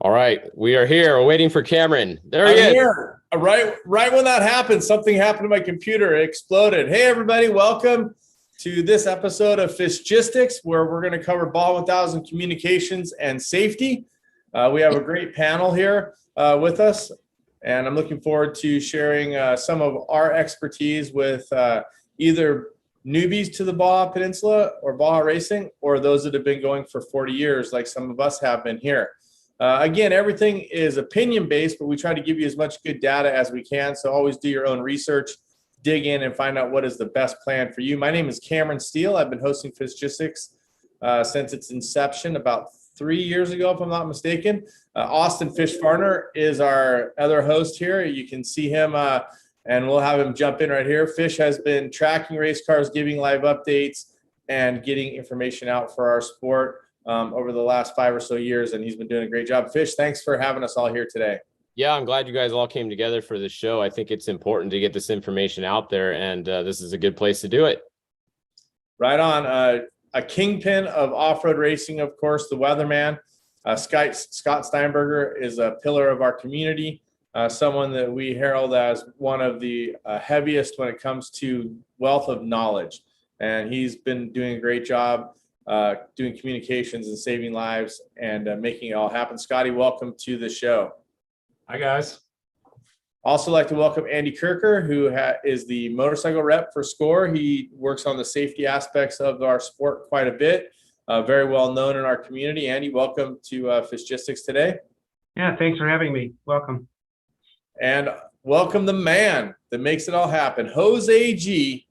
All right, we are here. We're waiting for Cameron. There he I'm is. here. Right when that happened, something happened to my computer. It exploded. Hey, everybody. Welcome to this episode of Fishgistics, where we're going to cover Baja 1000 communications and safety. We have a great panel here with us, and I'm looking forward to sharing some of our expertise with either newbies to the Baja Peninsula or Baja racing, or those that have been going for 40 years, like some of us have been here. Again, everything is opinion-based, but we try to give you as much good data as we can. So always do your own research, dig in, and find out what is the best plan for you. My name is Cameron Steele. I've been hosting Fishgistics since its inception about 3 years ago, if I'm not mistaken. Austin Fishfarner is our other host here. You can see him, and we'll have him jump in right here. Fish has been tracking race cars, giving live updates, and getting information out for our sport over the last 5 or so years, and he's been doing a great job. Fish, thanks for having us all here today. Yeah, I'm glad you guys all came together for this show. I think it's important to get this information out there, and this is a good place to do it. Right on. A kingpin of off-road racing, of course, the Weatherman. Scott Steinberger is a pillar of our community, someone that we herald as one of the heaviest when it comes to wealth of knowledge. And he's been doing a great job doing communications and saving lives and making it all happen. Scotty, welcome to the show. Hi, guys. Also like to welcome Andy Kirker, who is the motorcycle rep for SCORE. He works on the safety aspects of our sport quite a bit. Very well known in our community. Andy, welcome to Fishgistics today. Yeah, thanks for having me. Welcome. And welcome the man that makes it all happen, Jose G.,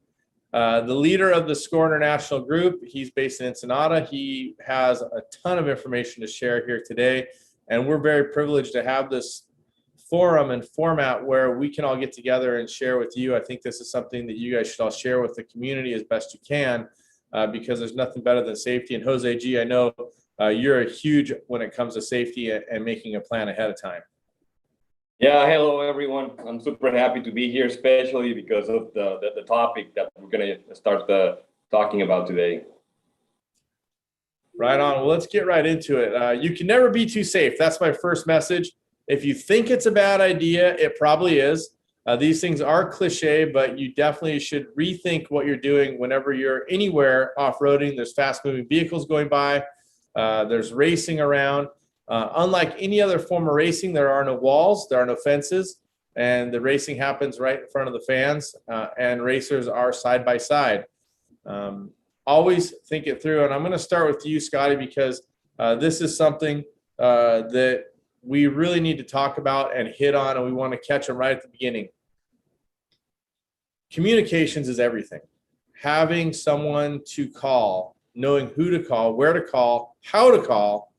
the leader of the SCORE International Group. He's based in Ensenada. He has a ton of information to share here today, and we're very privileged to have this forum and format where we can all get together and share with you. I think this is something that you guys should all share with the community as best you can, because there's nothing better than safety. And Jose G., I know you're a huge when it comes to safety and making a plan ahead of time. Yeah, hello everyone. I'm super happy to be here, especially because of the topic that we're going to start talking about today. Right on. Well, let's get right into it. You can never be too safe. That's my first message. If you think it's a bad idea, it probably is. These things are cliche, but you definitely should rethink what you're doing whenever you're anywhere off-roading. There's fast-moving vehicles going by. There's racing around. Unlike any other form of racing, there are no walls, there are no fences, and the racing happens right in front of the fans, and racers are side by side. Always think it through, and I'm going to start with you, Scotty, because this is something that we really need to talk about and hit on, and we want to catch them right at the beginning. Communications is everything. Having someone to call, knowing who to call, where to call, how to call,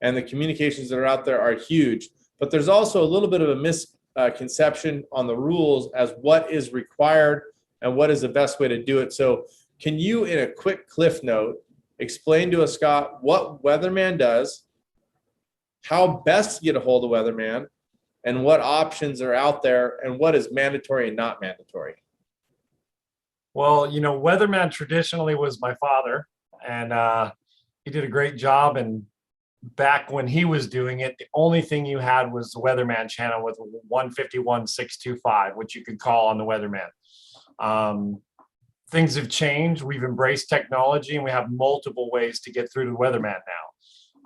and the communications that are out there are huge. But there's also a little bit of a misconception on the rules as what is required and what is the best way to do it. So can you, in a quick cliff note, explain to us, Scott, what Weatherman does, how best to get a hold of Weatherman, and what options are out there, and what is mandatory and not mandatory? Well, you know, Weatherman traditionally was my father, and he did a great job. And back when he was doing it, the only thing you had was the Weatherman channel with 151-625, which you could call on the Weatherman. Things have changed. We've embraced technology, and we have multiple ways to get through to the Weatherman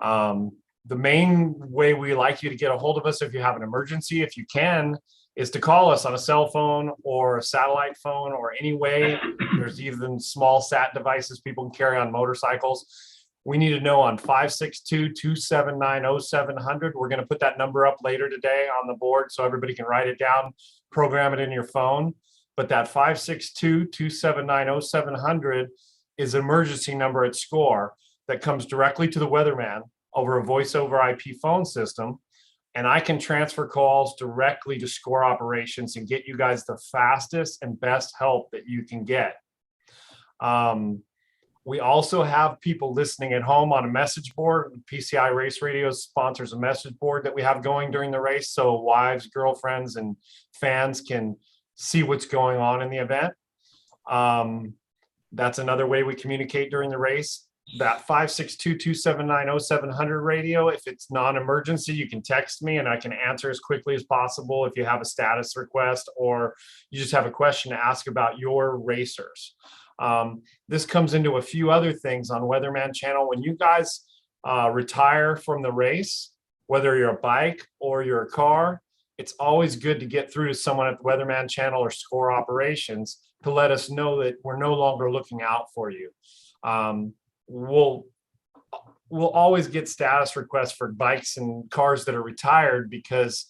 now. The main way we like you to get a hold of us if you have an emergency, if you can, is to call us on a cell phone or a satellite phone or any way. There's even small sat devices people can carry on motorcycles. We need to know on 562-279-0700. We're going to put that number up later today on the board so everybody can write it down, program it in your phone. But that 562-279-0700 is an emergency number at SCORE that comes directly to the Weatherman over a voice over IP phone system. And I can transfer calls directly to SCORE operations and get you guys the fastest and best help that you can get. We also have people listening at home on a message board. PCI Race Radio sponsors a message board that we have going during the race, so wives, girlfriends, and fans can see what's going on in the event. That's another way we communicate during the race. that 562-279-0700 radio. If it's non-emergency, you can text me and I can answer as quickly as possible if you have a status request or you just have a question to ask about your racers. This comes into a few other things on Weatherman channel. When you guys retire from the race, whether you're a bike or you're a car, it's always good to get through to someone at the Weatherman channel or Score Operations to let us know that we're no longer looking out for you. We'll always get status requests for bikes and cars that are retired because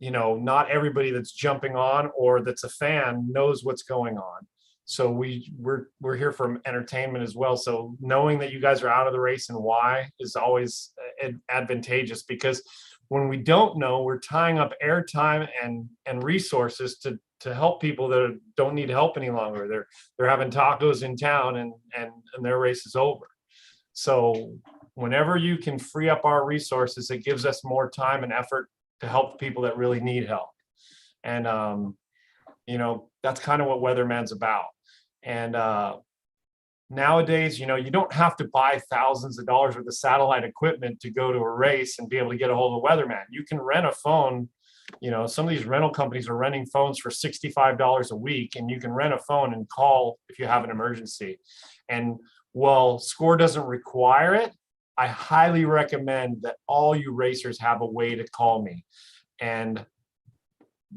you know, not everybody that's jumping on or that's a fan knows what's going on. So we're here for entertainment as well. So knowing that you guys are out of the race and why is always advantageous, because when we don't know, we're tying up airtime and resources to help people that don't need help any longer. They're having tacos in town and their race is over. So whenever you can free up our resources, it gives us more time and effort to help people that really need help. And you know, that's kind of what Weatherman's about. And nowadays, you know, you don't have to buy thousands of dollars worth of satellite equipment to go to a race and be able to get a hold of a Weatherman. You can rent a phone. You know, some of these rental companies are renting phones for $65 a week, and you can rent a phone and call if you have an emergency. And while Score doesn't require it, I highly recommend that all you racers have a way to call me. And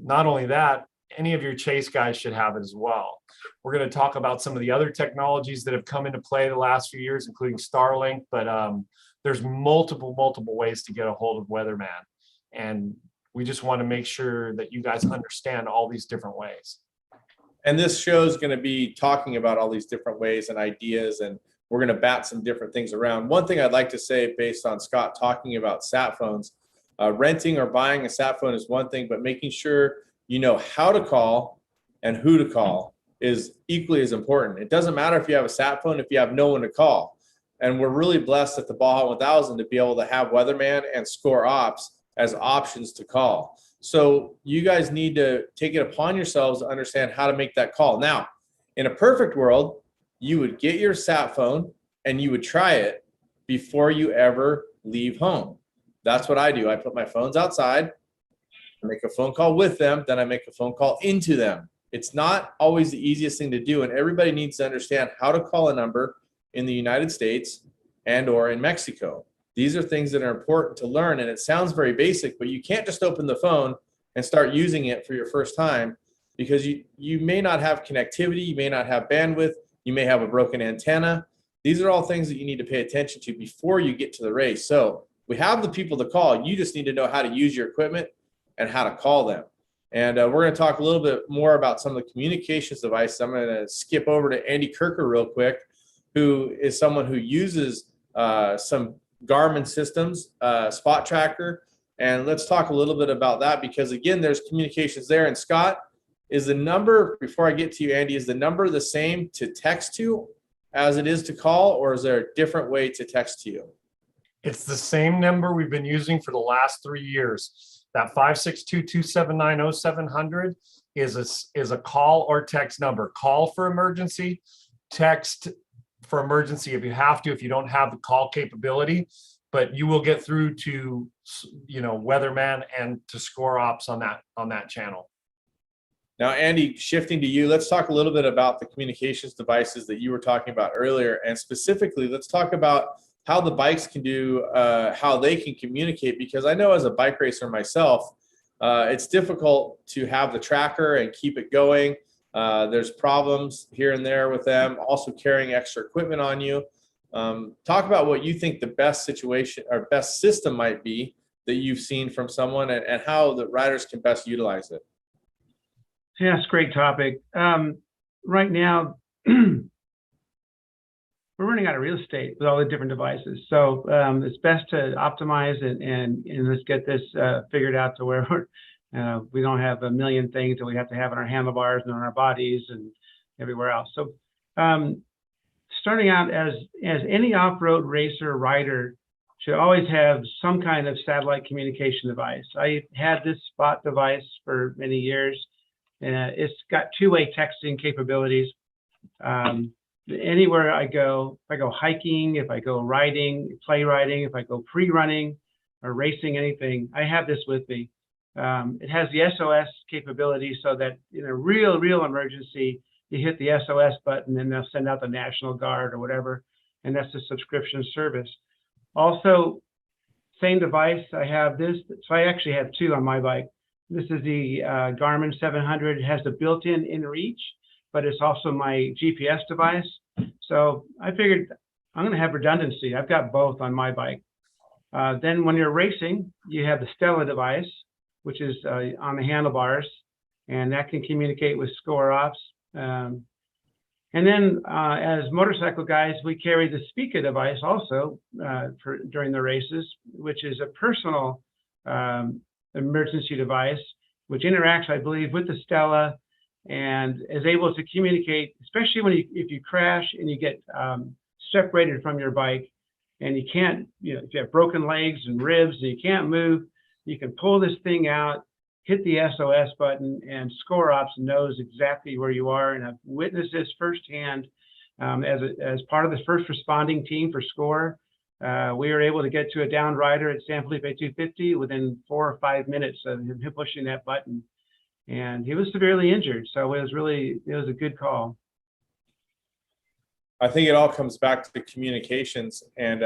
not only that, any of your chase guys should have it as well. We're going to talk about some of the other technologies that have come into play the last few years, including Starlink, but there's multiple ways to get a hold of Weatherman. And we just want to make sure that you guys understand all these different ways. And this show is going to be talking about all these different ways and ideas, and we're going to bat some different things around. One thing I'd like to say, based on Scott talking about sat phones, renting or buying a sat phone is one thing, but making sure you know how to call and who to call is equally as important. It doesn't matter if you have a sat phone if you have no one to call. And we're really blessed at the Baja 1000 to be able to have Weatherman and Score Ops as options to call. So you guys need to take it upon yourselves to understand how to make that call. Now, in a perfect world, you would get your sat phone and you would try it before you ever leave home. That's what I do. I put my phones outside, I make a phone call with them, then I make a phone call into them. It's not always the easiest thing to do, and everybody needs to understand how to call a number in the United States and or in Mexico. These are things that are important to learn, and it sounds very basic, but you can't just open the phone and start using it for your first time, because you may not have connectivity, you may not have bandwidth, you may have a broken antenna. These are all things that you need to pay attention to before you get to the race. So we have the people to call. You just need to know how to use your equipment and how to call them. And we're going to talk a little bit more about some of the communications devices. I'm going to skip over to Andy Kirker real quick, who is someone who uses some Garmin systems, Spot Tracker. And let's talk a little bit about that, because again, there's communications there. And Scott, is the number, before I get to you, Andy, is the number the same to text to as it is to call, or is there a different way to text to you? It's the same number we've been using for the last 3 years. That 562-279-0700 is a call or text number. Call for emergency, text for emergency if you have to, if you don't have the call capability, but you will get through to, you know, Weatherman and to Score Ops on that channel. Now, Andy, shifting to you, let's talk a little bit about the communications devices that you were talking about earlier, and specifically, let's talk about how the bikes can do, how they can communicate, because I know as a bike racer myself, it's difficult to have the tracker and keep it going. There's problems here and there with them, also carrying extra equipment on you. Talk about what you think the best situation or best system might be that you've seen from someone, and how the riders can best utilize it. Yeah, it's a great topic. Right now, we're running out of real estate with all the different devices. So it's best to optimize and let's get this figured out to where we don't have a million things that we have to have on our handlebars and on our bodies and everywhere else. So starting out, as any off-road racer rider should always have some kind of satellite communication device. I had this Spot device for many years. It's got two-way texting capabilities. anywhere I go, if I go hiking, if I go riding, play riding, if I go pre-running or racing, anything, I have this with me. It has the SOS capability so that in a real emergency, you hit the SOS button and they'll send out the National Guard or whatever. And that's a subscription service. Also, same device, I have this. So I actually have two on my bike. This is the Garmin 700. It has the built-in inReach, but it's also my GPS device. So I figured I'm going to have redundancy. I've got both on my bike. Then when you're racing, you have the Stella device, which is on the handlebars, and that can communicate with score ops. And then as motorcycle guys, we carry the Spica device also during the races, which is a personal emergency device, which interacts, I believe, with the Stella and is able to communicate, especially when if you crash and you get separated from your bike and you can't, if you have broken legs and ribs and you can't move, you can pull this thing out, hit the SOS button, and Score Ops knows exactly where you are. And I've witnessed this firsthand as part of the first responding team for Score. We were able to get to a downed rider at San Felipe 250 within 4 or 5 minutes of him pushing that button. And he was severely injured. So it was a good call. I think it all comes back to the communications and,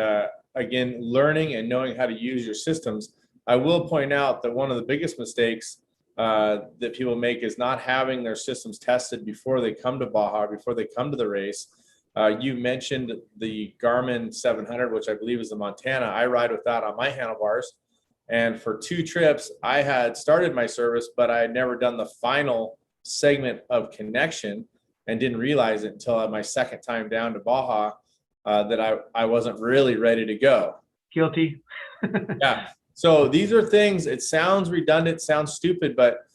again, learning and knowing how to use your systems. I will point out that one of the biggest mistakes that people make is not having their systems tested before they come to Baja, before they come to the race. You mentioned the Garmin 700, which I believe is the Montana. I ride with that on my handlebars. And for 2 trips, I had started my service, but I had never done the final segment of connection and didn't realize it until my second time down to Baja that I wasn't really ready to go. Guilty. Yeah. So these are things, it sounds redundant, sounds stupid, but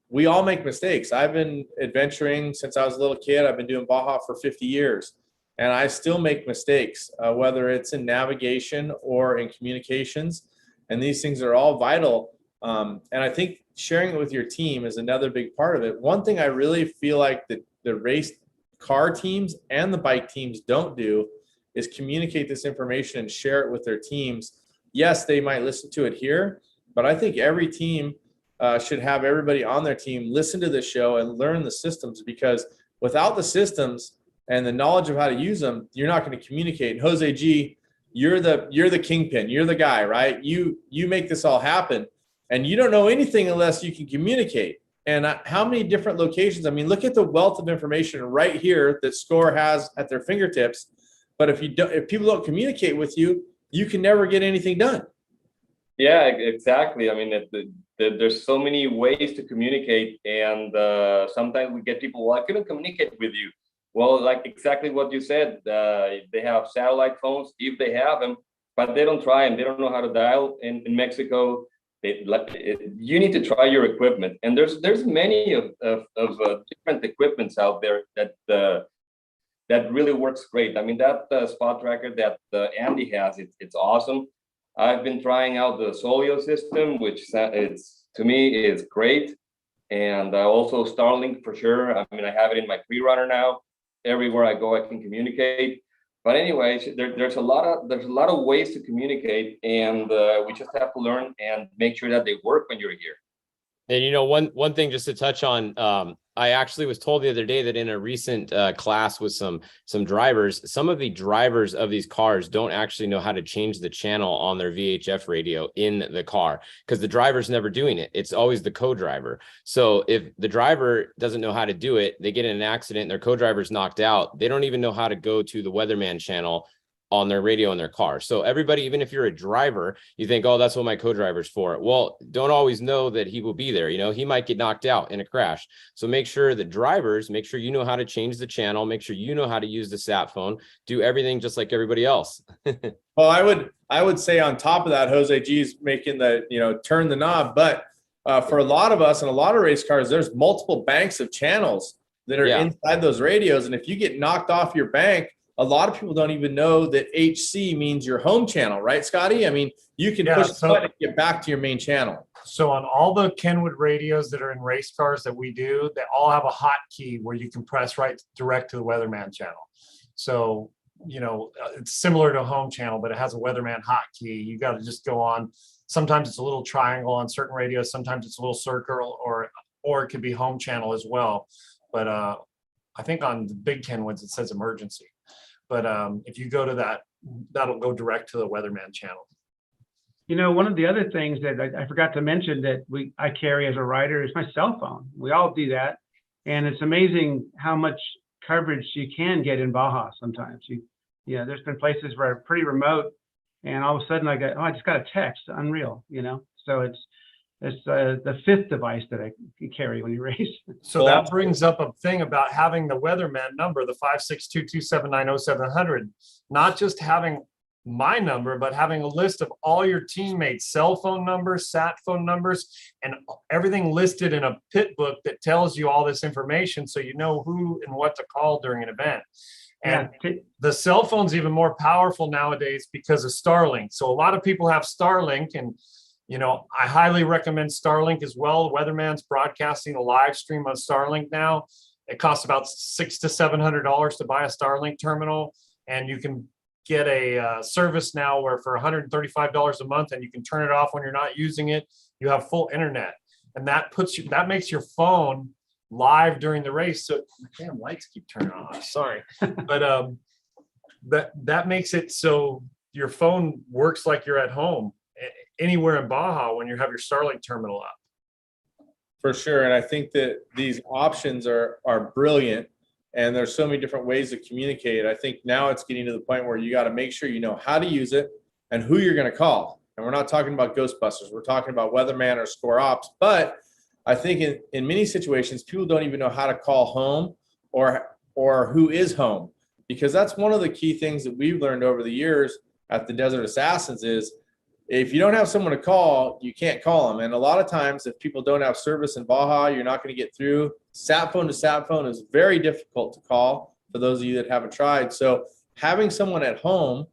we all make mistakes. I've been adventuring since I was a little kid. I've been doing Baja for 50 years, and I still make mistakes, whether it's in navigation or in communications. And these things are all vital. And I think sharing it with your team is another big part of it. One thing I really feel like the race car teams and the bike teams don't do is communicate this information and share it with their teams. Yes, they might listen to it here, but I think every team should have everybody on their team listen to this show and learn the systems, because without the systems and the knowledge of how to use them, you're not going to communicate. And Jose G, you're the kingpin. You're the guy, right? You make this all happen, and you don't know anything unless you can communicate. And how many different locations? I mean, look at the wealth of information right here that Score has at their fingertips. But if people don't communicate with you, you can never get anything done. Yeah, exactly. I mean, there's so many ways to communicate, and sometimes we get people, well, I couldn't communicate with you. Well, like exactly what you said, they have satellite phones, if they have them, but they don't try and they don't know how to dial in Mexico. You need to try your equipment, and there's many of different equipments out there that really works great. I mean, that spot tracker that Andy has, it's awesome. I've been trying out the Solio system, which to me is great. And also Starlink for sure. I mean, I have it in my pre-runner now. Everywhere I go, I can communicate. But anyways, there's a lot of ways to communicate, and we just have to learn and make sure that they work when you're here. And one thing just to touch on, I actually was told the other day that in a recent class with some drivers, some of the drivers of these cars don't actually know how to change the channel on their VHF radio in the car, because the driver's never doing it. It's always the co-driver. So if the driver doesn't know how to do it, they get in an accident, their co-driver's knocked out, they don't even know how to go to the Weatherman channel on their radio in their car. So everybody, even if you're a driver, you think, oh, that's what my co-driver's for. Well, don't always know that he will be there. He might get knocked out in a crash. So make sure the drivers, make sure you know how to change the channel, make sure you know how to use the sat phone, do everything just like everybody else. Well, I would say on top of that, Jose G's making the, turn the knob. But for a lot of us and a lot of race cars, there's multiple banks of channels that are inside those radios. And if you get knocked off your bank, a lot of people don't even know that HC means your home channel, right, Scotty? I mean, you can push the button and get back to your main channel. So on all the Kenwood radios that are in race cars that we do, they all have a hotkey where you can press right direct to the Weatherman channel. So, you know, it's similar to a home channel, but it has a Weatherman hotkey. You got to just go on. Sometimes it's a little triangle on certain radios. Sometimes it's a little circle, or it could be home channel as well. But I think on the big Kenwoods, it says emergency. But if you go to that, that'll go direct to the Weatherman channel. You know, one of the other things that I forgot to mention that I carry as a rider is my cell phone. We all do that. And it's amazing how much coverage you can get in Baja sometimes. There's been places where I'm pretty remote and all of a sudden I just got a text. Unreal, you know? So it's the fifth device that I carry when you race. So that brings up a thing about having the Weatherman number, the 562-279-0700, not just having my number, but having a list of all your teammates' cell phone numbers, sat phone numbers, and everything listed in a pit book that tells you all this information so you know who and what to call during an event. And the cell phone's even more powerful nowadays because of Starlink. So a lot of people have Starlink, and you know, I highly recommend Starlink as well. Weatherman's broadcasting a live stream on Starlink now. It costs about $600 to $700 to buy a Starlink terminal, and you can get a service now where for $135 a month, and you can turn it off when you're not using it. You have full internet, and that makes your phone live during the race. So damn lights keep turning off. Sorry, but that makes it so your phone works like you're at home anywhere in Baja when you have your Starlink terminal up. For sure. And I think that these options are brilliant, and there's so many different ways to communicate. I think now it's getting to the point where you got to make sure you know how to use it and who you're going to call. And we're not talking about Ghostbusters. We're talking about Weatherman or Score Ops. But I think in many situations, people don't even know how to call home or who is home, because that's one of the key things that we've learned over the years at the Desert Assassins is if you don't have someone to call, you can't call them. And a lot of times, if people don't have service in Baja, you're not going to get through. Sat phone to sat phone is very difficult to call for those of you that haven't tried. So having someone at home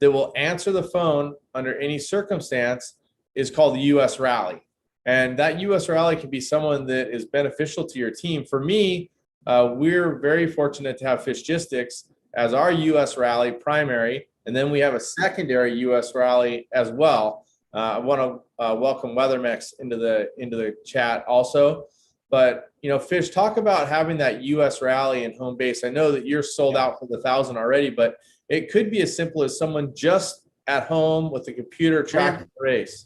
that will answer the phone under any circumstance is called the U.S. Rally. And that U.S. Rally can be someone that is beneficial to your team. For me, we're very fortunate to have Fishgistics as our U.S. Rally primary. And then we have a secondary U.S. Rally as well. I want to welcome Weathermex into the chat also. But, you know, Fish, talk about having that U.S. Rally and home base. I know that you're sold out for the 1,000 already, but it could be as simple as someone just at home with a computer tracking the race.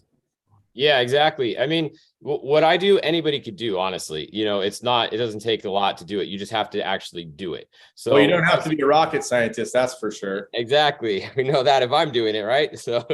Yeah, exactly. I mean, what I do, anybody could do, honestly. You know, it doesn't take a lot to do it. You just have to actually do it. So you don't have to be a rocket scientist, that's for sure. Exactly. We know that if I'm doing it, right? So,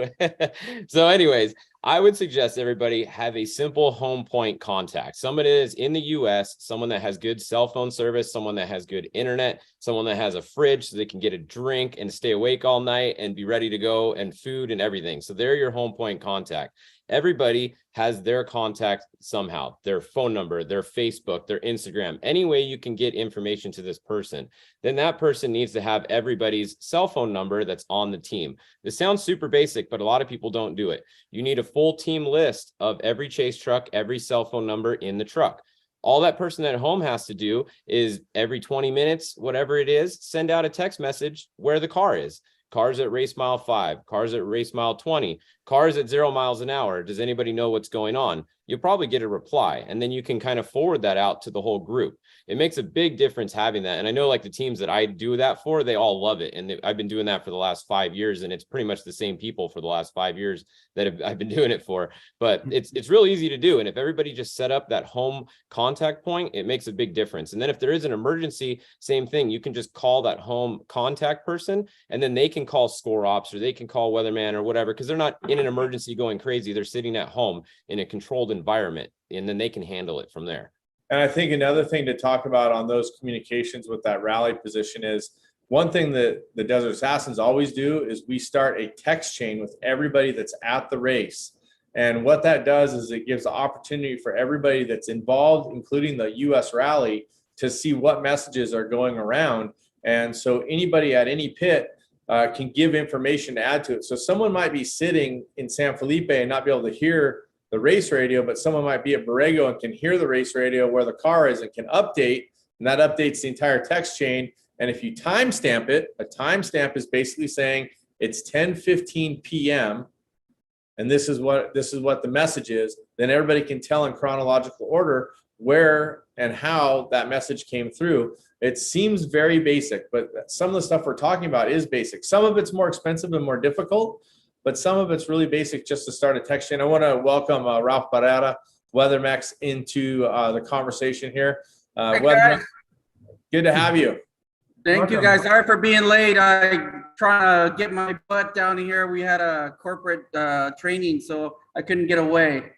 so anyways, I would suggest everybody have a simple home point contact. Someone that is in the US, someone that has good cell phone service, someone that has good internet, someone that has a fridge so they can get a drink and stay awake all night and be ready to go, and food and everything. So they're your home point contact. Everybody has their contact somehow, their phone number, their Facebook, their Instagram, any way you can get information to this person. Then that person needs to have everybody's cell phone number that's on the team. This sounds super basic, but a lot of people don't do it. You need a full team list of every chase truck, every cell phone number in the truck. All that person at home has to do is every 20 minutes, whatever it is, send out a text message where the car is. Cars at race mile 5, cars at race mile 20, cars at 0 miles an hour. Does anybody know what's going on? You'll probably get a reply, and then you can kind of forward that out to the whole group. It makes a big difference having that. And I know like the teams that I do that for, they all love it. And I've been doing that for the last 5 years, and it's pretty much the same people for the last 5 years that I've been doing it for. But it's real easy to do. And if everybody just set up that home contact point, it makes a big difference. And then if there is an emergency, same thing. You can just call that home contact person, and then they can call Score Ops or they can call Weatherman or whatever, because they're not in an emergency going crazy. They're sitting at home in a controlled environment, and then they can handle it from there. And I think another thing to talk about on those communications with that rally position is one thing that the Desert Assassins always do is we start a text chain with everybody that's at the race. And what that does is it gives the opportunity for everybody that's involved, including the U.S. Rally, to see what messages are going around. And so anybody at any pit can give information to add to it. So someone might be sitting in San Felipe and not be able to hear the race radio, but someone might be at Borrego and can hear the race radio where the car is and can update, and that updates the entire text chain. And if you timestamp it, a timestamp is basically saying it's 10:15 p.m. and this is what the message is. Then everybody can tell in chronological order where and how that message came through. It seems very basic, but some of the stuff we're talking about is basic. Some of it's more expensive and more difficult, but some of it's really basic just to start a text chain. I want to welcome Ralph Barrera, Weathermex, into the conversation here. Weathermex, good to have you. Thank you, guys. Sorry for being late. I trying to get my butt down here. We had a corporate training, so I couldn't get away.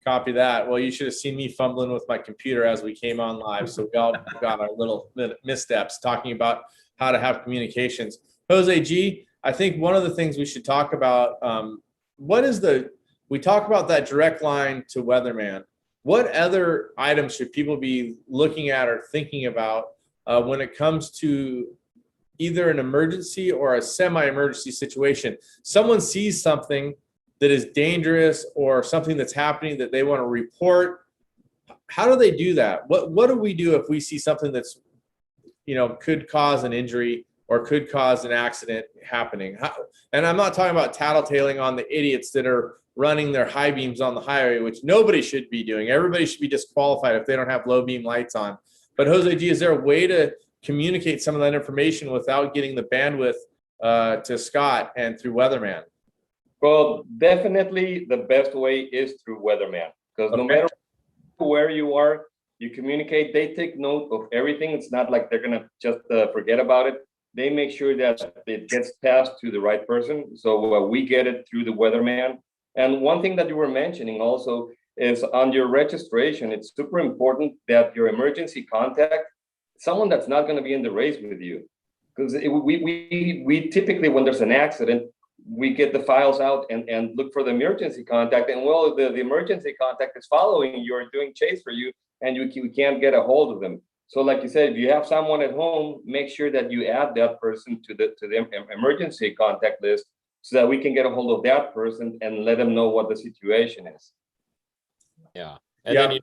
Copy that. Well, you should have seen me fumbling with my computer as we came on live. So we all got our little missteps talking about how to have communications. Jose G, I think one of the things we should talk about, we talk about that direct line to Weatherman. What other items should people be looking at or thinking about when it comes to either an emergency or a semi-emergency situation? Someone sees something that is dangerous or something that's happening that they want to report. How do they do that? What do we do if we see something that's, could cause an injury or could cause an accident happening? And I'm not talking about tattletaling on the idiots that are running their high beams on the highway, which nobody should be doing. Everybody should be disqualified if they don't have low beam lights on. But Jose G, is there a way to communicate some of that information without getting the bandwidth to Scott and through Weatherman? Well, definitely the best way is through Weatherman, because no matter where you are, you communicate, they take note of everything. It's not like they're going to just forget about it. They make sure that it gets passed to the right person. So we get it through the Weatherman. And one thing that you were mentioning also is on your registration, it's super important that your emergency contact, someone that's not going to be in the race with you. Because we typically, when there's an accident, we get the files out and look for the emergency contact. And well, the emergency contact is following you or doing chase for you, and you can't get a hold of them. So like you said, if you have someone at home, make sure that you add that person to the emergency contact list so that we can get a hold of that person and let them know what the situation is. Yeah. And then,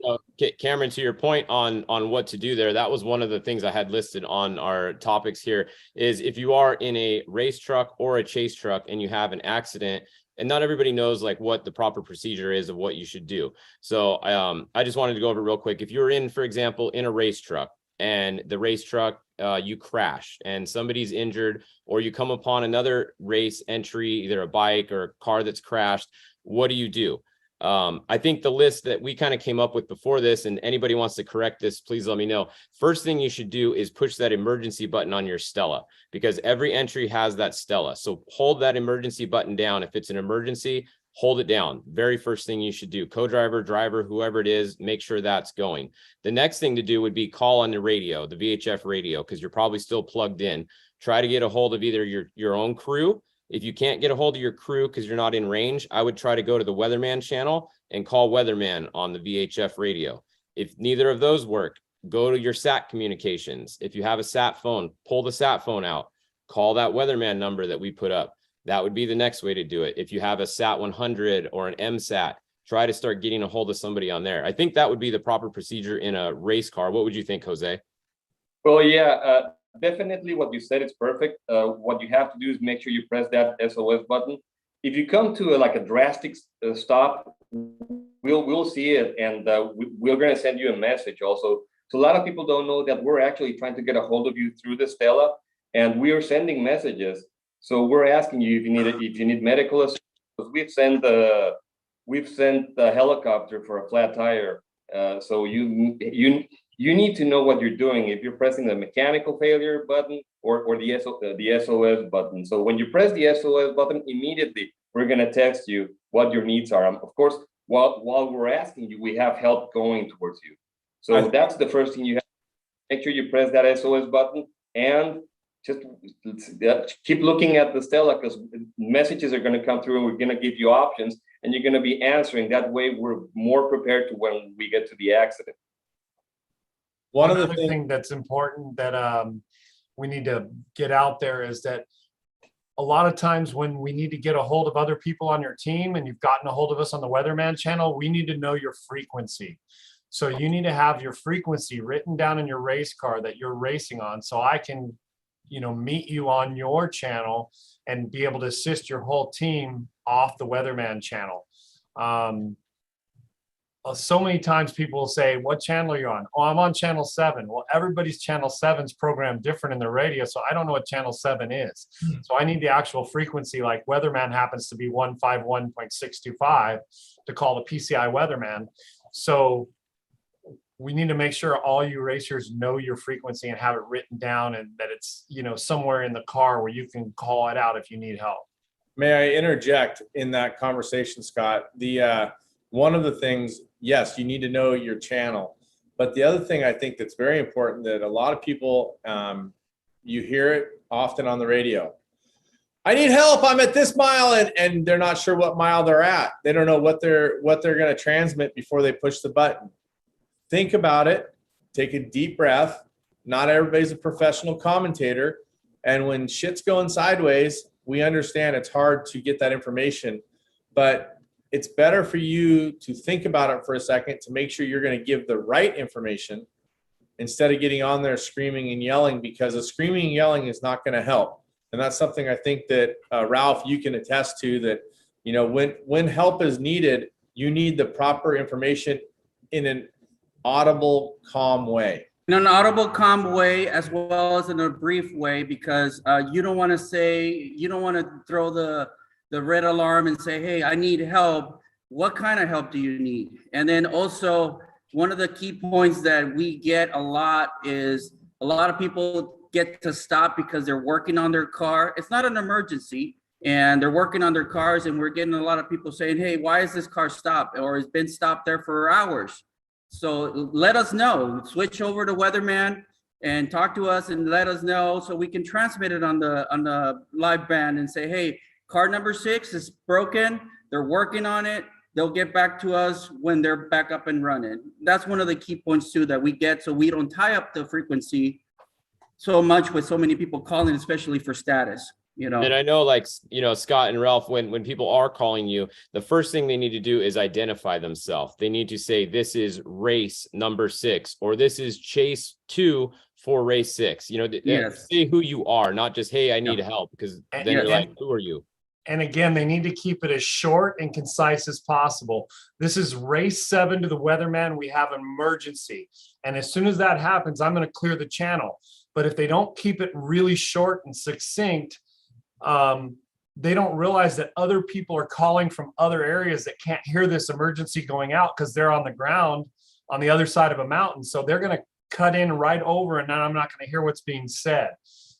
Cameron, to your point on what to do there, that was one of the things I had listed on our topics here is if you are in a race truck or a chase truck and you have an accident, and not everybody knows like what the proper procedure is of what you should do. So I just wanted to go over real quick. If you're in, for example, in a race truck and the race truck, you crash and somebody's injured, or you come upon another race entry, either a bike or a car that's crashed, what do you do? I think the list that we kind of came up with before this, and anybody wants to correct this, please let me know. First thing you should do is push that emergency button on your Stella, because every entry has that Stella. So hold that emergency button down. If it's an emergency, hold it down. Very first thing you should do. Co-driver, driver, whoever it is, make sure that's going. The next thing to do would be call on the radio, the VHF radio, because you're probably still plugged in. Try to get a hold of either your own crew. If you can't get a hold of your crew because you're not in range, I would try to go to the Weatherman channel and call Weatherman on the VHF radio. If neither of those work, go to your SAT communications. If you have a SAT phone, pull the SAT phone out, call that Weatherman number that we put up. That would be the next way to do it. If you have a SAT 100 or an MSAT, try to start getting a hold of somebody on there. I think that would be the proper procedure in a race car. What would you think, Jose? Well, yeah, definitely what you said is perfect. What you have to do is make sure you press that SOS button. If you come to a drastic stop, we'll see it, and we're going to send you a message also. So a lot of people don't know that we're actually trying to get a hold of you through the Stella, and we are sending messages. So we're asking you if you need medical assistance. We've sent the helicopter for a flat tire. So you need to know what you're doing if you're pressing the mechanical failure button or the SOS button. So when you press the SOS button, immediately we're going to text you what your needs are. Of course, while we're asking you, we have help going towards you. So that's the first thing you have. Make sure you press that SOS button and just keep looking at the Stella, because messages are going to come through and we're going to give you options and you're going to be answering. That way we're more prepared to when we get to the accident. One of the other thing that's important that we need to get out there is that a lot of times when we need to get a hold of other people on your team and you've gotten a hold of us on the Weatherman channel, we need to know your frequency. So you need to have your frequency written down in your race car that you're racing on, so I can, meet you on your channel and be able to assist your whole team off the Weatherman channel. So many times people will say, what channel are you on? Oh, I'm on channel 7. Well, everybody's channel 7's programmed different in the radio, so I don't know what channel 7 is. So I need the actual frequency, like Weatherman happens to be 151.625 to call the PCI Weatherman. So we need to make sure all you racers know your frequency and have it written down, and that it's, somewhere in the car where you can call it out if you need help. May I interject in that conversation, Scott? One of the things, yes, you need to know your channel. But the other thing I think that's very important, that a lot of people, you hear it often on the radio. I need help. I'm at this mile, and they're not sure what mile they're at. They don't know what they're going to transmit before they push the button. Think about it. Take a deep breath. Not everybody's a professional commentator. And when shit's going sideways, we understand it's hard to get that information. But it's better for you to think about it for a second to make sure you're going to give the right information instead of getting on there screaming and yelling, because the screaming and yelling is not going to help. And that's something I think that, Ralph, you can attest to, that, when help is needed, you need the proper information in an audible, calm way. In an audible, calm way, as well as in a brief way, because you don't want to throw the red alarm and say, hey, I need help. What kind of help do you need? And then also, one of the key points that we get a lot is a lot of people get to stop because they're working on their car. It's not an emergency, and they're working on their cars, and we're getting a lot of people saying, hey, why is this car stopped? Or it's been stopped there for hours. So let us know. Switch over to Weatherman and talk to us and let us know, so we can transmit it on the live band and say, hey, car number 6 is broken. They're working on it. They'll get back to us when they're back up and running. That's one of the key points too that we get, so we don't tie up the frequency so much with so many people calling, especially for status. And I know, Scott and Ralph, when people are calling you, the first thing they need to do is identify themselves. They need to say, this is race number 6, or this is chase 2 for race 6. Yes. Say who you are, not just, hey, I need help, because then you're like, who are you? And again, they need to keep it as short and concise as possible. This is race 7 to the Weatherman. We have an emergency. And as soon as that happens, I'm going to clear the channel. But if they don't keep it really short and succinct, they don't realize that other people are calling from other areas that can't hear this emergency going out because they're on the ground on the other side of a mountain. So they're going to cut in right over, and then I'm not going to hear what's being said.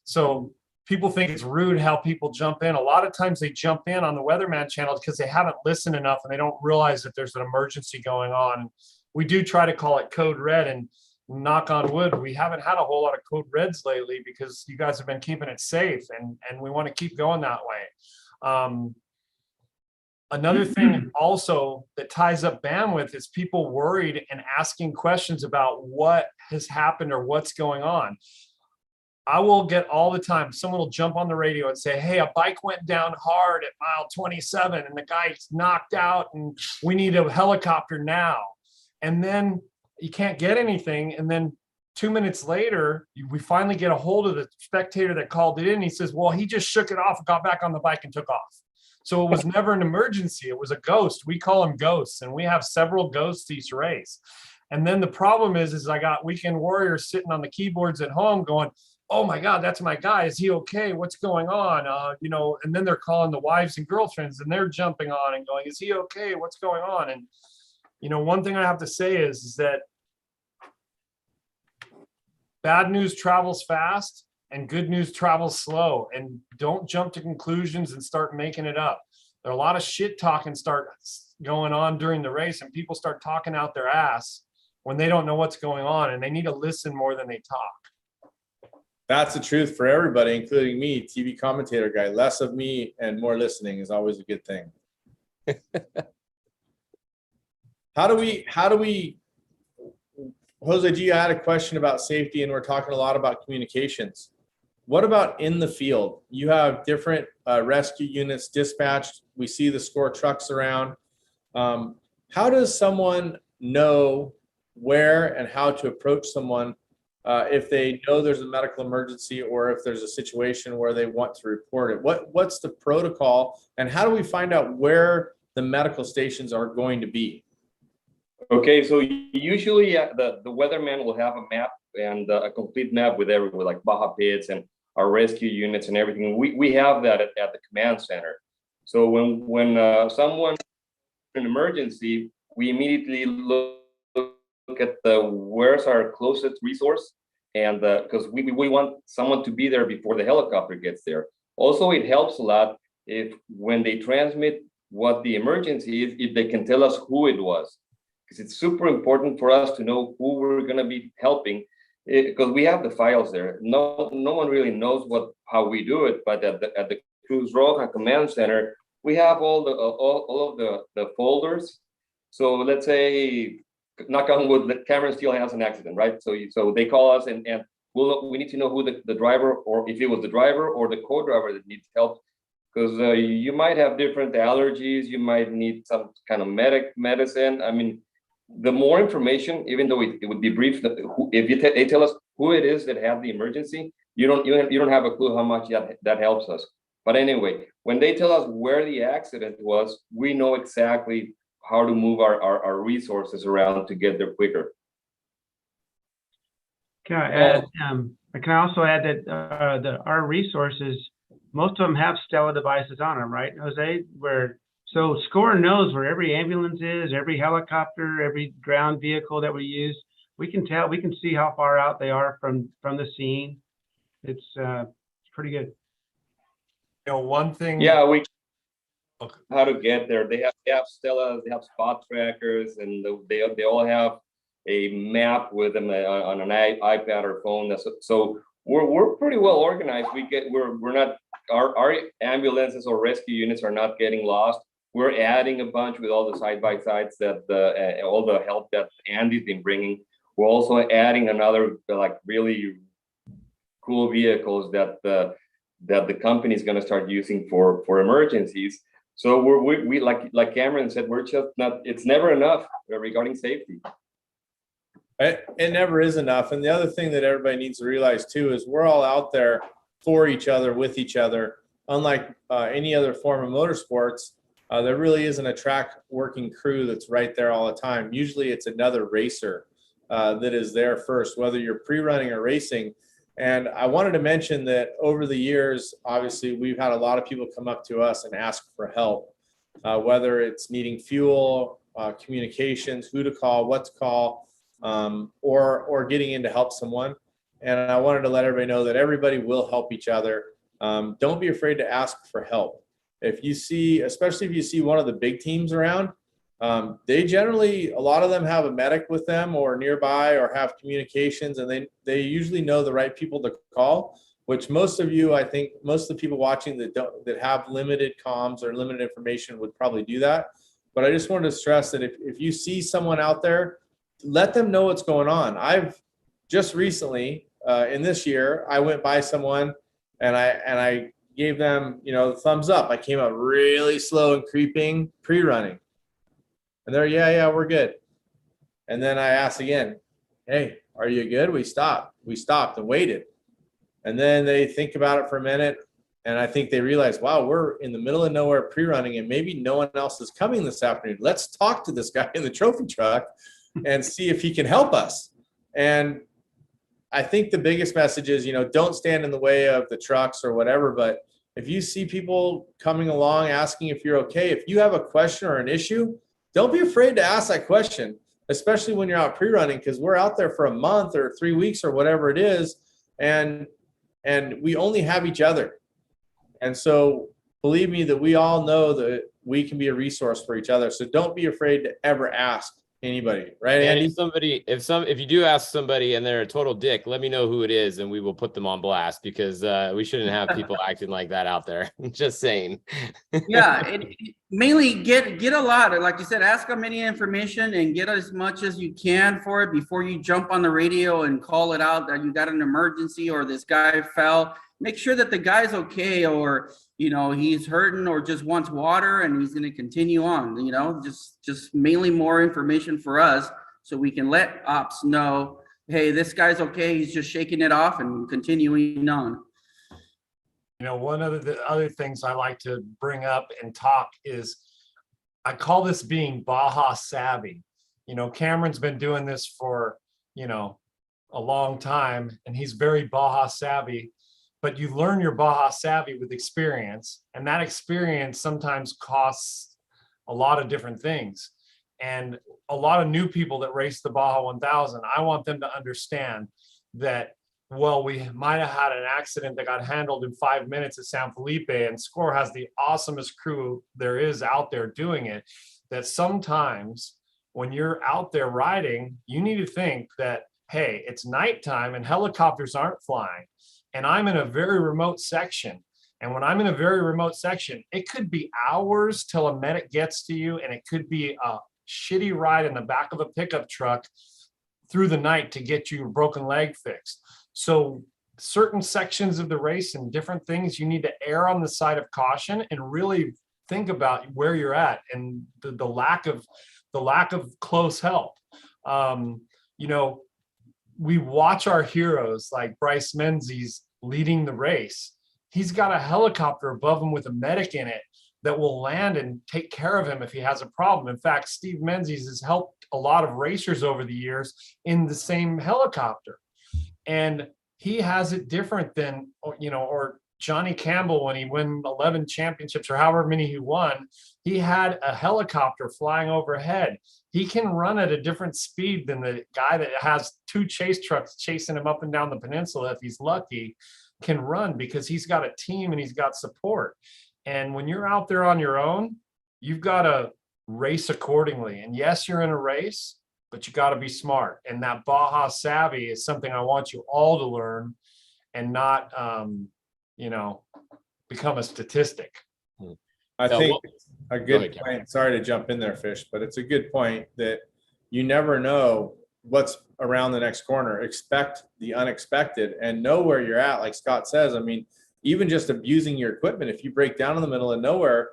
So people think it's rude how people jump in. A lot of times they jump in on the Weatherman channel because they haven't listened enough and they don't realize that there's an emergency going on. We do try to call it code red, and knock on wood, we haven't had a whole lot of code reds lately because you guys have been keeping it safe, and we want to keep going that way. Another thing also that ties up bandwidth is people worried and asking questions about what has happened or what's going on. I will get all the time, someone will jump on the radio and say, hey, a bike went down hard at mile 27 and the guy's knocked out and we need a helicopter now. And then you can't get anything. And then 2 minutes later, we finally get a hold of the spectator that called it in. He says, well, he just shook it off, got back on the bike and took off. So it was never an emergency. It was a ghost. We call them ghosts, and we have several ghosts each race. And then the problem is I got weekend warriors sitting on the keyboards at home going, oh my God, that's my guy. Is he okay? What's going on? And then they're calling the wives and girlfriends and they're jumping on and going, is he okay? What's going on? And, one thing I have to say is that bad news travels fast and good news travels slow, and don't jump to conclusions and start making it up. There are a lot of shit talking start going on during the race, and people start talking out their ass when they don't know what's going on, and they need to listen more than they talk. That's the truth for everybody, including me, TV commentator guy. Less of me and more listening is always a good thing. How do we Jose G, I had a question about safety, and we're talking a lot about communications. What about in the field? You have different rescue units dispatched. We see the SCORE trucks around. How does someone know where and how to approach someone if they know there's a medical emergency or if there's a situation where they want to report it? What's the protocol, and how do we find out where the medical stations are going to be? Okay, so usually the weatherman will have a map and a complete map with everywhere, like Baja pits and our rescue units and everything. We have that at the command center. So when someone in an emergency, we immediately look at where's our closest resource, and because we want someone to be there before the helicopter gets there. Also, it helps a lot if when they transmit what the emergency is, if they can tell us who it was, because it's super important for us to know who we're going to be helping, because we have the files there. No one really knows how we do it, but at the Cruz Roja Command Center, we have all of the folders. So let's say, knock on wood, that Cameron Steele has an accident, right? So they call us, and we need to know who the driver, or if it was the driver or the co-driver that needs help, because you might have different allergies, you might need some kind of medicine. I mean, the more information, even though it would be brief, if they tell us who it is that had the emergency, you don't have a clue how much that helps us. But anyway, when they tell us where the accident was, we know exactly how to move our resources around to get there quicker. Can I add? Can I also add that our resources, most of them have Stella devices on them, right, Jose? So SCORE knows where every ambulance is, every helicopter, every ground vehicle that we use. We can see how far out they are from the scene. It's pretty good. You know, one thing. Yeah, how to get there. They have Stellas, they have spot trackers, and they all have a map with them on an iPad or phone. So we're pretty well organized. We're not, our ambulances or rescue units are not getting lost. We're adding a bunch with all the side-by-sides that all the help that Andy's been bringing. We're also adding another like really cool vehicles that the company is going to start using for emergencies. So we like Cameron said, we're just not. It's never enough regarding safety. It never is enough. And the other thing that everybody needs to realize too is we're all out there for each other, with each other. Unlike any other form of motorsports, there really isn't a track working crew that's right there all the time. Usually it's another racer that is there first, whether you're pre-running or racing. And I wanted to mention that over the years, obviously, we've had a lot of people come up to us and ask for help, whether it's needing fuel, communications, who to call, what to call, or getting in to help someone. And I wanted to let everybody know that everybody will help each other. Don't be afraid to ask for help. If you see, especially if you see one of the big teams around, they generally, a lot of them have a medic with them or nearby or have communications, and they usually know the right people to call, which most of you, I think most of the people watching that have limited comms or limited information would probably do that. But I just wanted to stress that if you see someone out there, let them know what's going on. I've just recently, in this year, I went by someone and I gave them, the thumbs up. I came up really slow and creeping, pre-running. And they're, yeah, we're good. And then I asked again, hey, are you good? We stopped and waited. And then they think about it for a minute. And I think they realize, wow, we're in the middle of nowhere pre-running and maybe no one else is coming this afternoon. Let's talk to this guy in the trophy truck and see if he can help us. And I think the biggest message is, don't stand in the way of the trucks or whatever, but if you see people coming along asking if you're okay, if you have a question or an issue, don't be afraid to ask that question, especially when you're out pre-running, because we're out there for a month or 3 weeks or whatever it is, and we only have each other. And so believe me that we all know that we can be a resource for each other. So don't be afraid to ever ask anybody, right, And Andy? if you do ask somebody and they're a total dick, let me know who it is and we will put them on blast, because we shouldn't have people acting like that out there. Just saying. Yeah, mainly get a lot. Like you said, ask them any information and get as much as you can for it before you jump on the radio and call it out that you got an emergency or this guy fell. Make sure that the guy's okay, or he's hurting or just wants water and he's going to continue on. Just mainly more information for us so we can let ops know, hey, this guy's okay. He's just shaking it off and continuing on. One of the other things I like to bring up and talk is, I call this being Baja savvy. Cameron's been doing this for, a long time, and he's very Baja savvy, but you learn your Baja savvy with experience, and that experience sometimes costs a lot of different things. And a lot of new people that race the Baja 1000, I want them to understand that, well, we might have had an accident that got handled in 5 minutes at San Felipe, and SCORE has the awesomest crew there is out there doing it, that sometimes when you're out there riding, you need to think that, hey, it's nighttime and helicopters aren't flying, and I'm in a very remote section. And when I'm in a very remote section, it could be hours till a medic gets to you, and it could be a shitty ride in the back of a pickup truck through the night to get you a broken leg fixed. So certain sections of the race and different things, you need to err on the side of caution and really think about where you're at and the lack of close help. We watch our heroes like Bryce Menzies leading the race. He's got a helicopter above him with a medic in it that will land and take care of him if he has a problem. In fact, Steve Menzies has helped a lot of racers over the years in the same helicopter. And he has it different than, or Johnny Campbell, when he won 11 championships or however many he won, he had a helicopter flying overhead. He can run at a different speed than the guy that has 2 chase trucks chasing him up and down the peninsula, if he's lucky, can run, because he's got a team and he's got support. And when you're out there on your own, you've got to race accordingly. And yes, you're in a race, but you got to be smart. And that Baja savvy is something I want you all to learn, and not, become a statistic. I think a good point. Sorry to jump in there, Fish, but it's a good point that you never know what's around the next corner. Expect the unexpected and know where you're at. Like Scott says, I mean, even just abusing your equipment, if you break down in the middle of nowhere,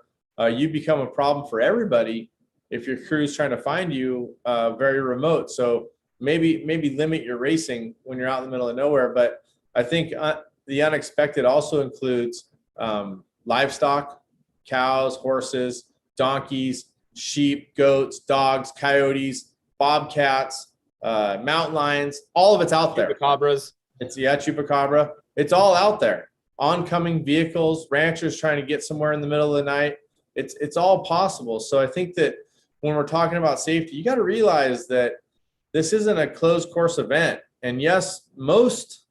you become a problem for everybody if your crew's trying to find you very remote. So maybe limit your racing when you're out in the middle of nowhere. But I think the unexpected also includes livestock, cows, horses, donkeys, sheep, goats, dogs, coyotes, bobcats, mountain lions. All of it's out there. Chupacabras. Chupacabra. It's all out there. Oncoming vehicles, ranchers trying to get somewhere in the middle of the night. It's all possible. So I think that when we're talking about safety, you got to realize that this isn't a closed course event. And yes, most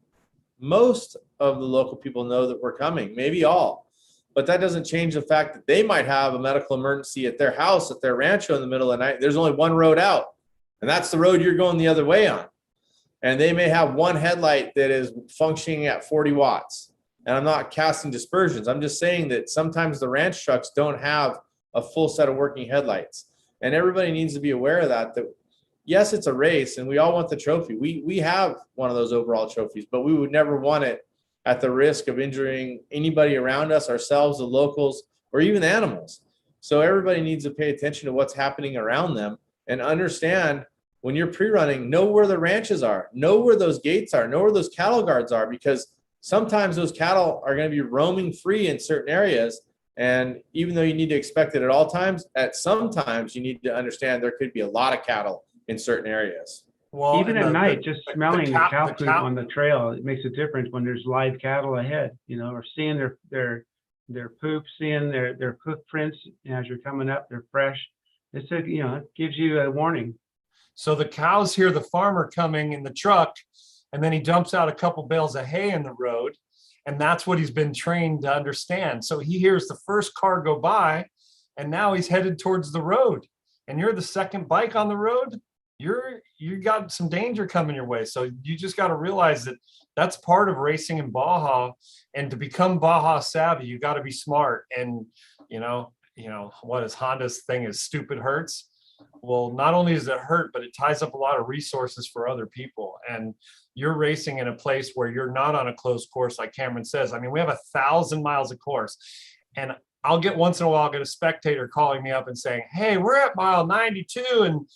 of the local people know that we're coming, maybe all, but that doesn't change the fact that they might have a medical emergency at their house, at their rancho in the middle of the night. There's only one road out, and that's the road you're going the other way on. And they may have one headlight that is functioning at 40 watts. And I'm not casting dispersions. I'm just saying that sometimes the ranch trucks don't have a full set of working headlights. And everybody needs to be aware of that yes, it's a race and we all want the trophy. We have one of those overall trophies, but we would never want it at the risk of injuring anybody around us, ourselves, the locals, or even animals. So everybody needs to pay attention to what's happening around them and understand when you're pre-running, know where the ranches are, know where those gates are, know where those cattle guards are, because sometimes those cattle are going to be roaming free in certain areas. And even though you need to expect it at all times, at some times you need to understand there could be a lot of cattle in certain areas. Well, even at night, just smelling the cow poop on the trail, it makes a difference when there's live cattle ahead, or seeing their poop, seeing their hoof prints as you're coming up, they're fresh. It's it gives you a warning. So the cows hear the farmer coming in the truck, and then he dumps out a couple bales of hay in the road. And that's what he's been trained to understand. So he hears the first car go by, and now he's headed towards the road. And you're the second bike on the road. You got some danger coming your way. So you just got to realize that that's part of racing in Baja. And to become Baja savvy, you got to be smart. And what is Honda's thing is stupid hurts. Well, not only does it hurt, but it ties up a lot of resources for other people. And you're racing in a place where you're not on a closed course, like Cameron says. I mean, we have 1,000 miles of course, and I'll get once in a while, I'll get a spectator calling me up and saying, hey, we're at mile 92. And,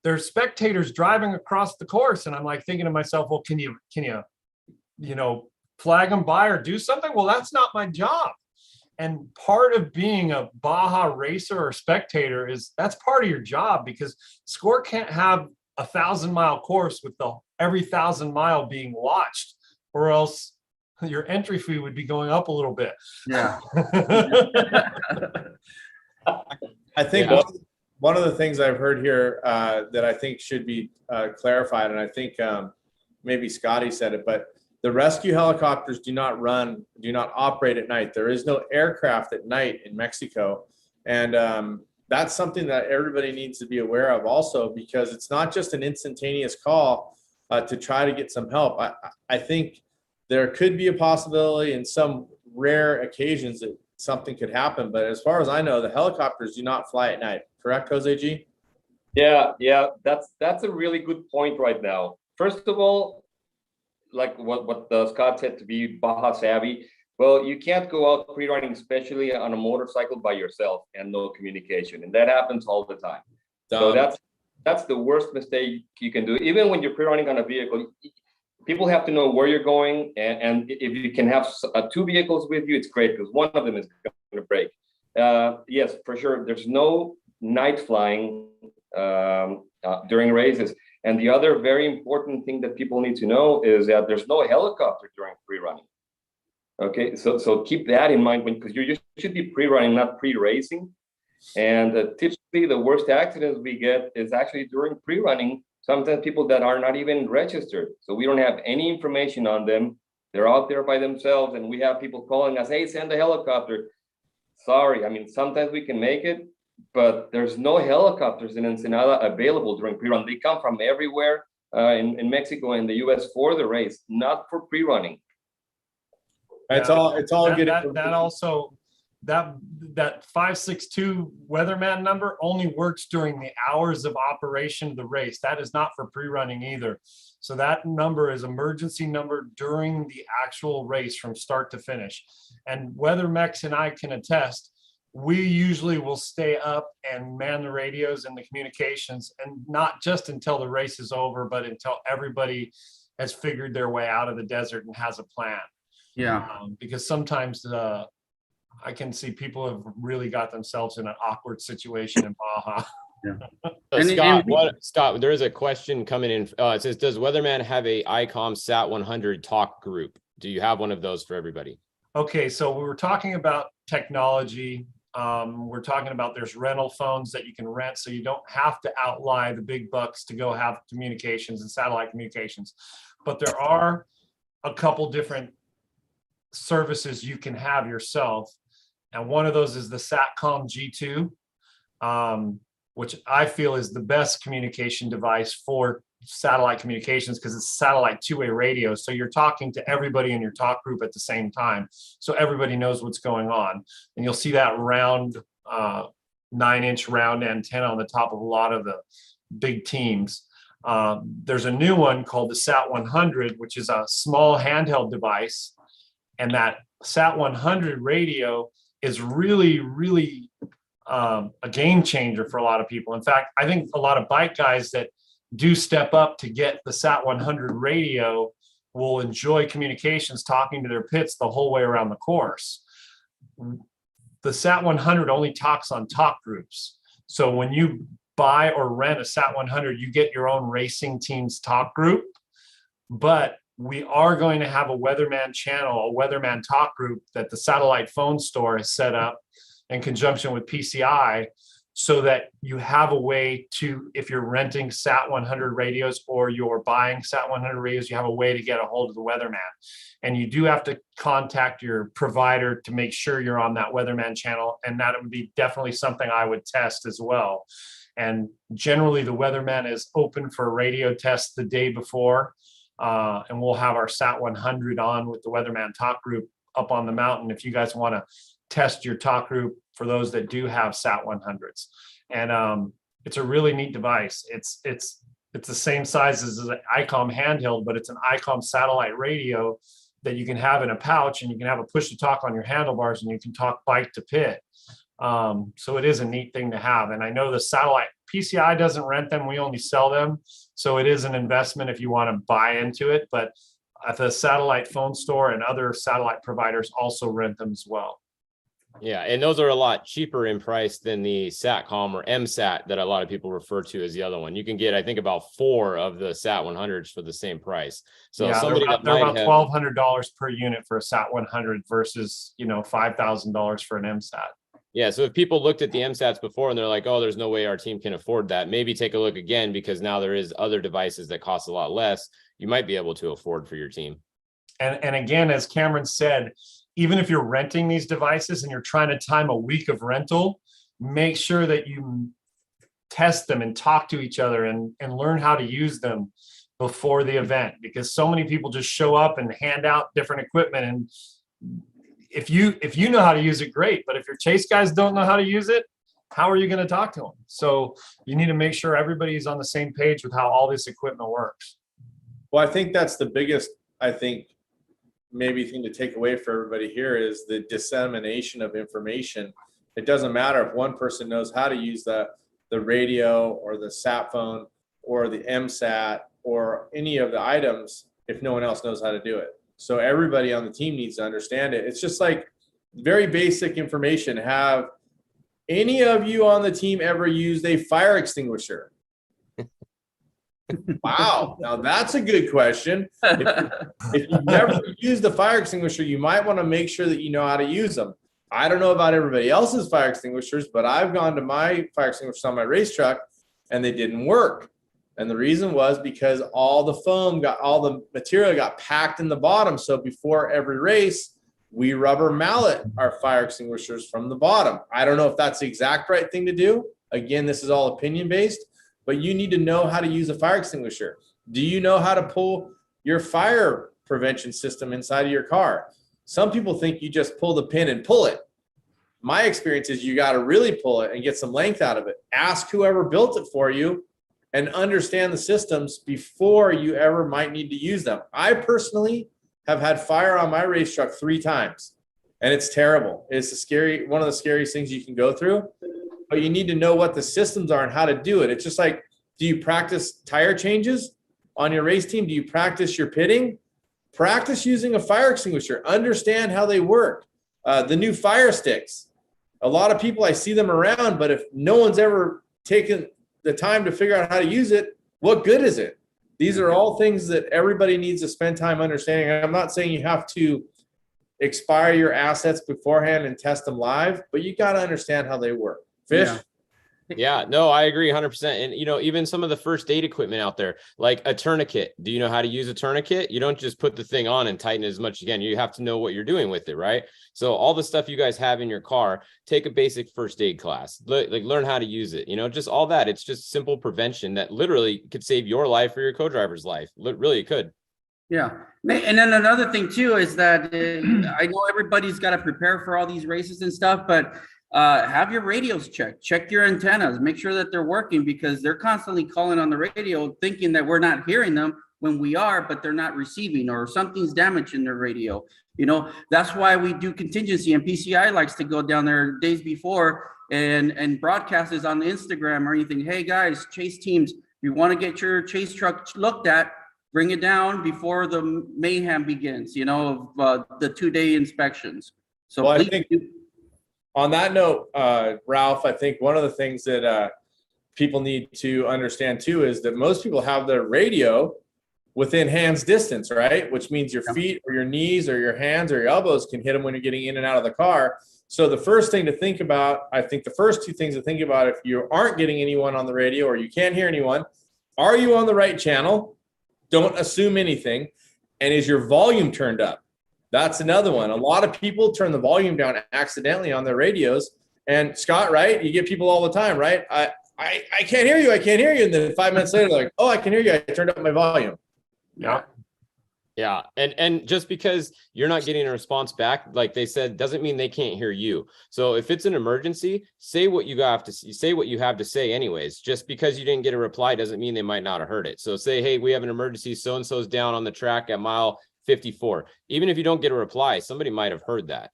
there's spectators driving across the course. And I'm like thinking to myself, well, can you, flag them by or do something? Well, that's not my job. And part of being a Baja racer or spectator is that's part of your job, because SCORE can't have 1,000-mile course with every 1,000-mile being watched, or else your entry fee would be going up a little bit. Yeah. I think one of the things I've heard here that I think should be clarified, and I think maybe Scotty said it, but the rescue helicopters do not operate at night. There is no aircraft at night in Mexico. And that's something that everybody needs to be aware of also, because it's not just an instantaneous call to try to get some help. I think there could be a possibility in some rare occasions that something could happen. But as far as I know, the helicopters do not fly at night. Correct, Jose G? Yeah, that's a really good point right now. First of all, like what Scott said, to be Baja savvy. Well, you can't go out pre-running, especially on a motorcycle by yourself and no communication. And that happens all the time. So that's the worst mistake you can do. Even when you're pre-running on a vehicle, people have to know where you're going. And if you can have 2 vehicles with you, it's great, because one of them is going to break. Yes, for sure. There's no night flying during races. And the other very important thing that people need to know is that there's no helicopter during pre-running. Okay, so keep that in mind, because you should be pre-running, not pre-racing. And typically the worst accidents we get is actually during pre-running. Sometimes people that are not even registered. So we don't have any information on them. They're out there by themselves, and we have people calling us, hey, send a helicopter. Sorry, I mean, sometimes we can make it, but there's no helicopters in Ensenada available during pre-run. They come from everywhere in Mexico and the US for the race, not for pre-running. It's all good. That also, that 562 Weatherman number only works during the hours of operation of the race. That is not for pre-running either. So that number is emergency number during the actual race from start to finish. And Weathermex and I can attest, we usually will stay up and man the radios and the communications, and not just until the race is over, but until everybody has figured their way out of the desert and has a plan. Yeah. Because sometimes I can see people have really got themselves in an awkward situation in Baja. Yeah. Scott, there is a question coming in. It says, does Weatherman have a ICOM SAT 100 talk group? Do you have one of those for everybody? Okay, so we were talking about technology. We're talking about there's rental phones that you can rent, so you don't have to outlie the big bucks to go have communications and satellite communications. But there are a couple different services you can have yourself. And one of those is the Satcom G2, which I feel is the best communication device for satellite communications, because it's satellite 2-way radio. So you're talking to everybody in your talk group at the same time. So everybody knows what's going on. And you'll see that round 9-inch round antenna on the top of a lot of the big teams. There's a new one called the Sat 100, which is a small handheld device. And that Sat 100 radio is really, really a game changer for a lot of people. In fact, I think a lot of bike guys that do step up to get the Sat 100 radio will enjoy communications talking to their pits the whole way around the course. The Sat 100 only talks on talk groups. So when you buy or rent a Sat 100, you get your own racing team's talk group. But we are going to have a Weatherman channel, a Weatherman talk group that the satellite phone store has set up in conjunction with PCI, so that you have a way to, if you're renting Sat 100 radios or you're buying Sat 100 radios, you have a way to get a hold of the Weatherman. And you do have to contact your provider to make sure you're on that Weatherman channel. And that would be definitely something I would test as well. And generally the Weatherman is open for radio tests the day before. And we'll have our Sat 100 on with the Weatherman talk group up on the mountain. If you guys want to test your talk group for those that do have SAT 100s. And it's a really neat device. It's the same size as an ICOM handheld, but it's an ICOM satellite radio that you can have in a pouch, and you can have a push to talk on your handlebars, and you can talk bike to pit. So it is a neat thing to have. And I know the satellite PCI doesn't rent them. We only sell them. So it is an investment if you want to buy into it, but at the satellite phone store and other satellite providers also rent them as well. Yeah, and those are a lot cheaper in price than the SATCOM or MSAT that a lot of people refer to as the other one. You can get, I think, about 4 of the SAT 100s for the same price. So yeah, somebody they're about $1,200 per unit for a SAT 100 versus, $5,000 for an MSAT. Yeah, so if people looked at the MSATs before and they're like, oh, there's no way our team can afford that, maybe take a look again, because now there is other devices that cost a lot less you might be able to afford for your team. And again, as Cameron said, even if you're renting these devices and you're trying to time a week of rental, make sure that you test them and talk to each other and learn how to use them before the event, because so many people just show up and hand out different equipment. And if you know how to use it, great. But if your chase guys don't know how to use it, how are you going to talk to them? So you need to make sure everybody's on the same page with how all this equipment works. Well, I think that's the biggest, maybe thing to take away for everybody here is the dissemination of information. It doesn't matter if one person knows how to use the radio or the sat phone or the MSAT or any of the items if no one else knows how to do it. So everybody on the team needs to understand it. It's just like very basic information. Have any of you on the team ever used a fire extinguisher? Wow, now that's a good question. If you've never used a fire extinguisher, you might want to make sure that you know how to use them. I don't know about everybody else's fire extinguishers, but I've gone to my fire extinguishers on my race truck and they didn't work. And the reason was because all the material got packed in the bottom. So before every race, we rubber mallet our fire extinguishers from the bottom. I don't know if that's the exact right thing to do. Again, this is all opinion based. But you need to know how to use a fire extinguisher. Do you know how to pull your fire prevention system inside of your car? Some people think you just pull the pin and pull it. My experience is you got to really pull it and get some length out of it. Ask whoever built it for you and understand the systems before you ever might need to use them. I personally have had fire on my race truck 3 times, and it's terrible. It's one of the scariest things you can go through. But you need to know what the systems are and how to do it. It's just like, do you practice tire changes on your race team? Do you practice your pitting? Practice using a fire extinguisher. Understand how they work. The new fire sticks. A lot of people, I see them around, but if no one's ever taken the time to figure out how to use it, what good is it? These are all things that everybody needs to spend time understanding. I'm not saying you have to expire your assets beforehand and test them live, but you got to understand how they work. Fish? Yeah, no, I agree 100%. And, even some of the first aid equipment out there, like a tourniquet. Do you know how to use a tourniquet? You don't just put the thing on and tighten it as much as you can. You have to know what you're doing with it, right? So all the stuff you guys have in your car, take a basic first aid class, learn how to use it, just all that. It's just simple prevention that literally could save your life or your co-driver's life. Really, it could. Yeah. And then another thing too is that I know everybody's got to prepare for all these races and stuff, but have your radios checked. Check your antennas. Make sure that they're working, because they're constantly calling on the radio thinking that we're not hearing them when we are, but they're not receiving, or something's damaged in their radio. That's why we do contingency, and PCI likes to go down there days before and broadcasts on Instagram or anything. Hey guys, chase teams, if you want to get your chase truck looked at, bring it down before the mayhem begins, the 2-day inspections. So well, I think on that note, Ralph, I think one of the things that people need to understand too is that most people have their radio within hand's distance, right? Which means your feet or your knees or your hands or your elbows can hit them when you're getting in and out of the car. So the first thing to think about, I think the first 2 things to think about, if you aren't getting anyone on the radio or you can't hear anyone, are you on the right channel? Don't assume anything. And is your volume turned up? That's another one. A lot of people turn the volume down accidentally on their radios. And Scott, right? You get people all the time, right? I can't hear you. I can't hear you. And then 5 minutes later, they're like, oh, I can hear you. I turned up my volume. Yeah. Yeah. And just because you're not getting a response back, like they said, doesn't mean they can't hear you. So if it's an emergency, say what you have to say, what you have to say anyways. Just because you didn't get a reply doesn't mean they might not have heard it. So say, hey, we have an emergency. So-and-so's down on the track at mile 54. Even if you don't get a reply, somebody might have heard that.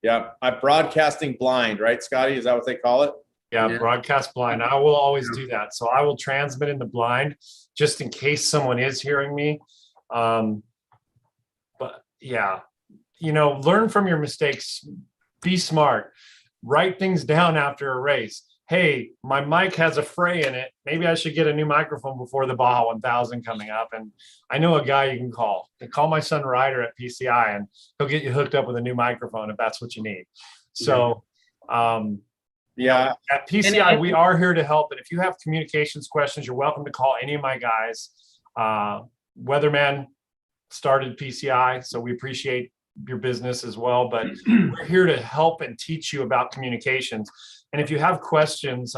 Yeah. I'm broadcasting blind, right, Scotty? Is that what they call it? Yeah, broadcast blind. I will always do that. So I will transmit in the blind just in case someone is hearing me. But yeah, learn from your mistakes, be smart, write things down after a race. Hey, my mic has a fray in it. Maybe I should get a new microphone before the Baja 1000 coming up. And I know a guy you can call. Call my son Ryder at PCI and he'll get you hooked up with a new microphone if that's what you need. So, yeah, at PCI, we are here to help. And if you have communications questions, you're welcome to call any of my guys. Weatherman started PCI, so we appreciate your business as well. But we're here to help and teach you about communications. And if you have questions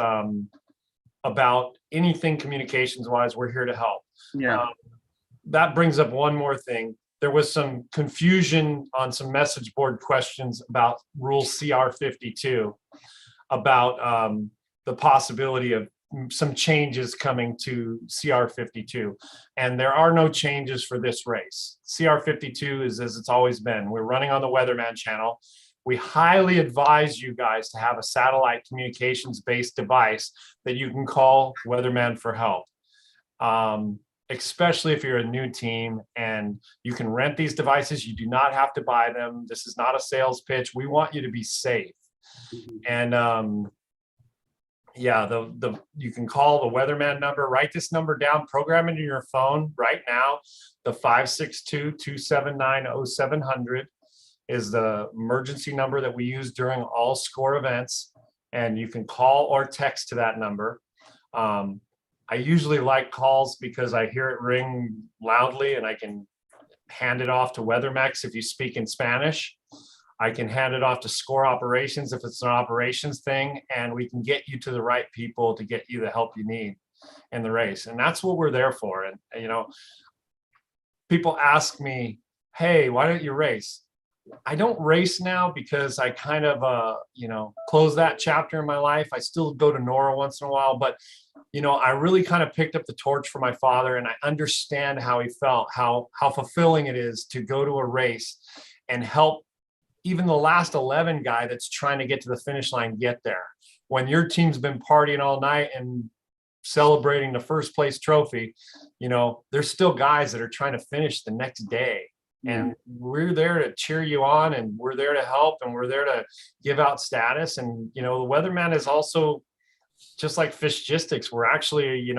about anything communications-wise, we're here to help. Yeah. That brings up one more thing. There was some confusion on some message board questions about Rule CR52. About the possibility of some changes coming to CR52. And there are no changes for this race. CR52 is as it's always been. We're running on the Weatherman channel. We highly advise you guys to have a satellite communications-based device that you can call Weatherman for help. Especially if you're a new team and you can rent these devices. You do not have to buy them. This is not a sales pitch. We want you to be safe. And yeah, you can call the Weatherman number, write this number down, program it in your phone right now. The 562-279-0700 is the emergency number that we use during all SCORE events. And you can call or text to that number. I usually like calls because I hear it ring loudly and I can hand it off to Weathermex if you speak in Spanish. I can hand it off to SCORE operations if it's an operations thing, and we can get you to the right people to get you the help you need in the race. And that's what we're there for. And, people ask me, hey, why don't you race? I don't race now because I kind of, closed that chapter in my life. I still go to NORA once in a while, but, I really kind of picked up the torch for my father, and I understand how he felt, how fulfilling it is to go to a race and help even the last 11 guy that's trying to get to the finish line get there. When your team's been partying all night and celebrating the first place trophy, there's still guys that are trying to finish the next day. And we're there to cheer you on, and we're there to help, and we're there to give out status. And, the Weatherman is also just like Fishgistics. We're actually,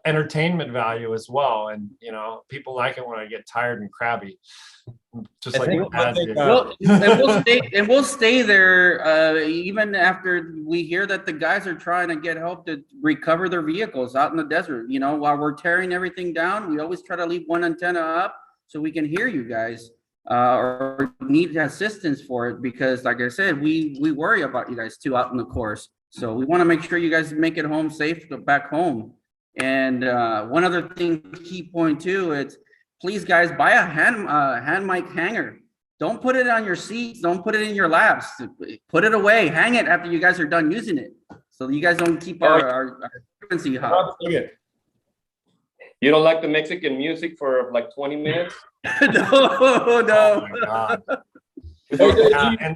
entertainment value as well. And, people like it when I get tired and crabby. Just like we'll stay there even after we hear that the guys are trying to get help to recover their vehicles out in the desert. While we're tearing everything down, we always try to leave one antenna up so we can hear you guys or need assistance for it, because like I said, we worry about you guys too out in the course. So we want to make sure you guys make it home safe back home. And one other thing, key point too, it's please guys, buy a hand mic hanger. Don't put it on your seats. Don't put it in your laps. Put it away. Hang it after you guys are done using it, so you guys don't keep our frequency high. You don't like the Mexican music for like 20 minutes? No. Oh my God.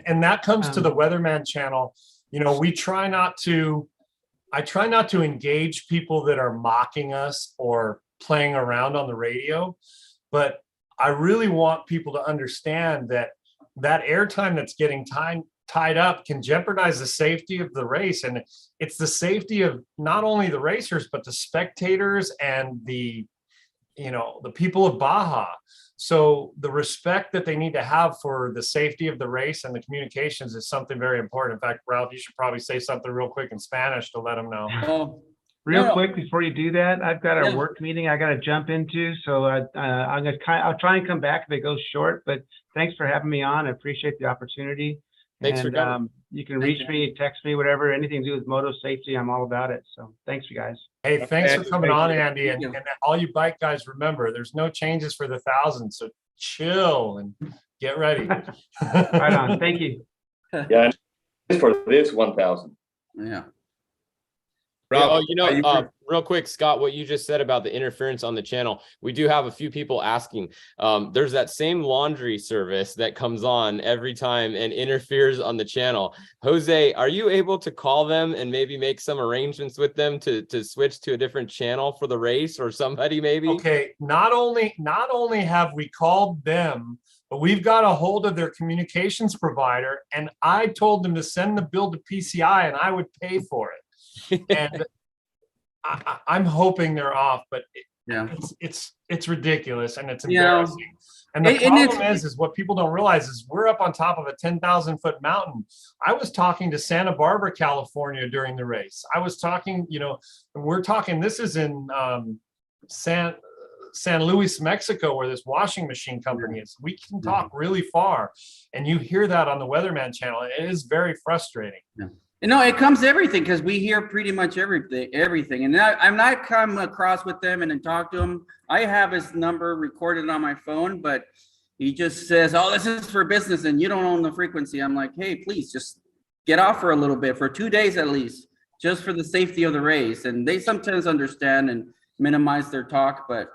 And that comes to the Weatherman channel. I try not to engage people that are mocking us or playing around on the radio, but I really want people to understand that airtime that's getting tied up can jeopardize the safety of the race. And it's the safety of not only the racers, but the spectators and the people of Baja. So the respect that they need to have for the safety of the race and the communications is something very important. In fact, Ralph, you should probably say something real quick in Spanish to let them know. Real quick before you do that, I've got a work meeting I got to jump into, so I'll try and come back if it goes short. But thanks for having me on. I appreciate the opportunity. Thanks for coming. You can reach me, text me, whatever, anything to do with moto safety. I'm all about it. So thanks, you guys. Hey, thanks for coming on, Andy. Thank And you. all you bike guys, remember, there's no changes for the 1,000. So chill and get ready. Right on. Thank you. Yeah, and for this 1,000. Yeah. Rob, Real quick, Scott, what you just said about the interference on the channel, we do have a few people asking. There's that same laundry service that comes on every time and interferes on the channel. Jose, are you able to call them and maybe make some arrangements with them to switch to a different channel for the race, or somebody maybe? Okay, not only have we called them, but we've got a hold of their communications provider, and I told them to send the bill to PCI and I would pay for it. And I'm hoping they're off, but it's ridiculous and it's embarrassing. And the problem is what people don't realize is we're up on top of a 10,000-foot mountain. I was talking to Santa Barbara, California during the race. I was talking, we're talking, this is in San Luis, Mexico, where this washing machine company is. We can talk really far, and you hear that on the Weatherman channel. It is very frustrating. Yeah. It comes everything, because we hear pretty much everything. And I'm not come across with them and then talk to him. I have his number recorded on my phone, but he just says, "Oh, this is for business and you don't own the frequency." I'm like, "Hey, please just get off for a little bit, for 2 days at least, just for the safety of the race." And they sometimes understand and minimize their talk, but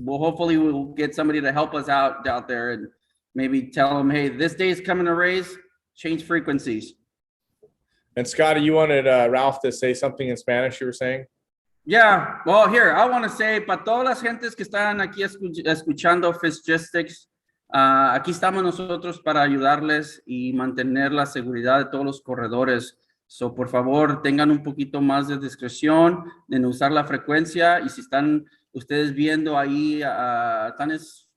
hopefully we'll get somebody to help us out there and maybe tell them, "Hey, this day is coming to race, change frequencies." And Scotty, you wanted Ralph to say something in Spanish, you were saying? Yeah, well, here, I want to say, para todas las gentes que están aquí escuchando Fishgistics, aquí estamos nosotros para ayudarles y mantener la seguridad de todos los corredores. So, por favor, tengan un poquito más de discreción en usar la frecuencia, y si están ustedes viendo ahí,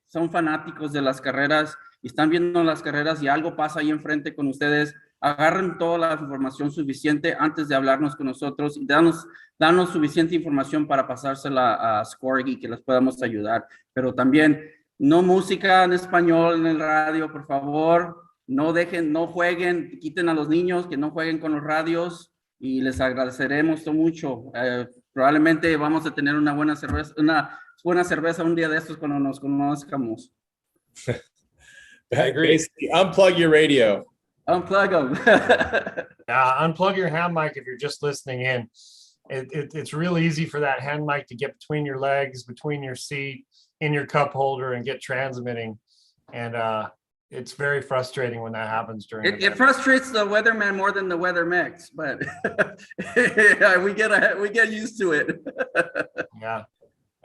son fanáticos de las carreras y están viendo las carreras y algo pasa ahí enfrente con ustedes, agarren toda la información suficiente antes de hablarnos con nosotros y danos suficiente información para pasársela a Score y que les podamos ayudar. Pero también, no música en español en el radio, por favor. No jueguen, quiten a los niños que no jueguen con los radios, y les agradeceremos mucho. Probablemente vamos a tener una buena cerveza un día de estos cuando nos conozcamos. I agree. Basically, unplug your radio. Unplug them. Unplug your hand mic if you're just listening in. It's real easy for that hand mic to get between your legs, between your seat, in your cup holder, and get transmitting. And it's very frustrating when that happens during. It frustrates the Weatherman more than the Weathermex, but we get used to it. Yeah.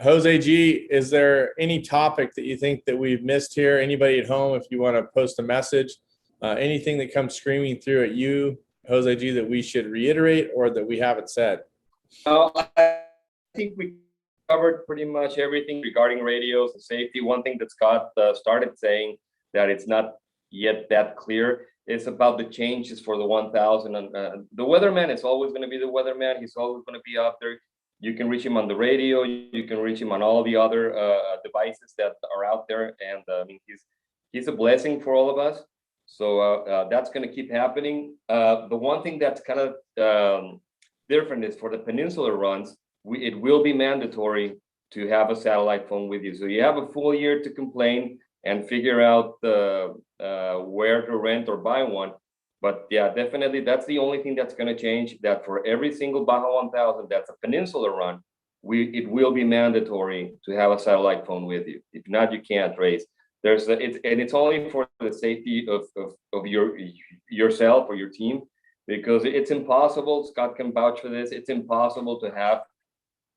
Jose G, is there any topic that you think that we've missed here? Anybody at home, if you want to post a message, anything that comes screaming through at you, Jose G, that we should reiterate or that we haven't said? I think we covered pretty much everything regarding radios and safety. One thing that Scott started saying that it's not yet that clear is about the changes for the 1,000. And the Weatherman is always going to be the Weatherman. He's always going to be out there. You can reach him on the radio. You can reach him on all the other devices that are out there. And I mean, he's a blessing for all of us. So that's going to keep happening. The one thing that's kind of different is for the peninsular runs, it will be mandatory to have a satellite phone with you. So you have a full year to complain and figure out where to rent or buy one. But yeah, definitely that's the only thing that's going to change, that for every single Baja 1000 that's a peninsular run, it will be mandatory to have a satellite phone with you. If not, you can't race. It's only for the safety of yourself or your team, because it's impossible. Scott can vouch for this. It's impossible to have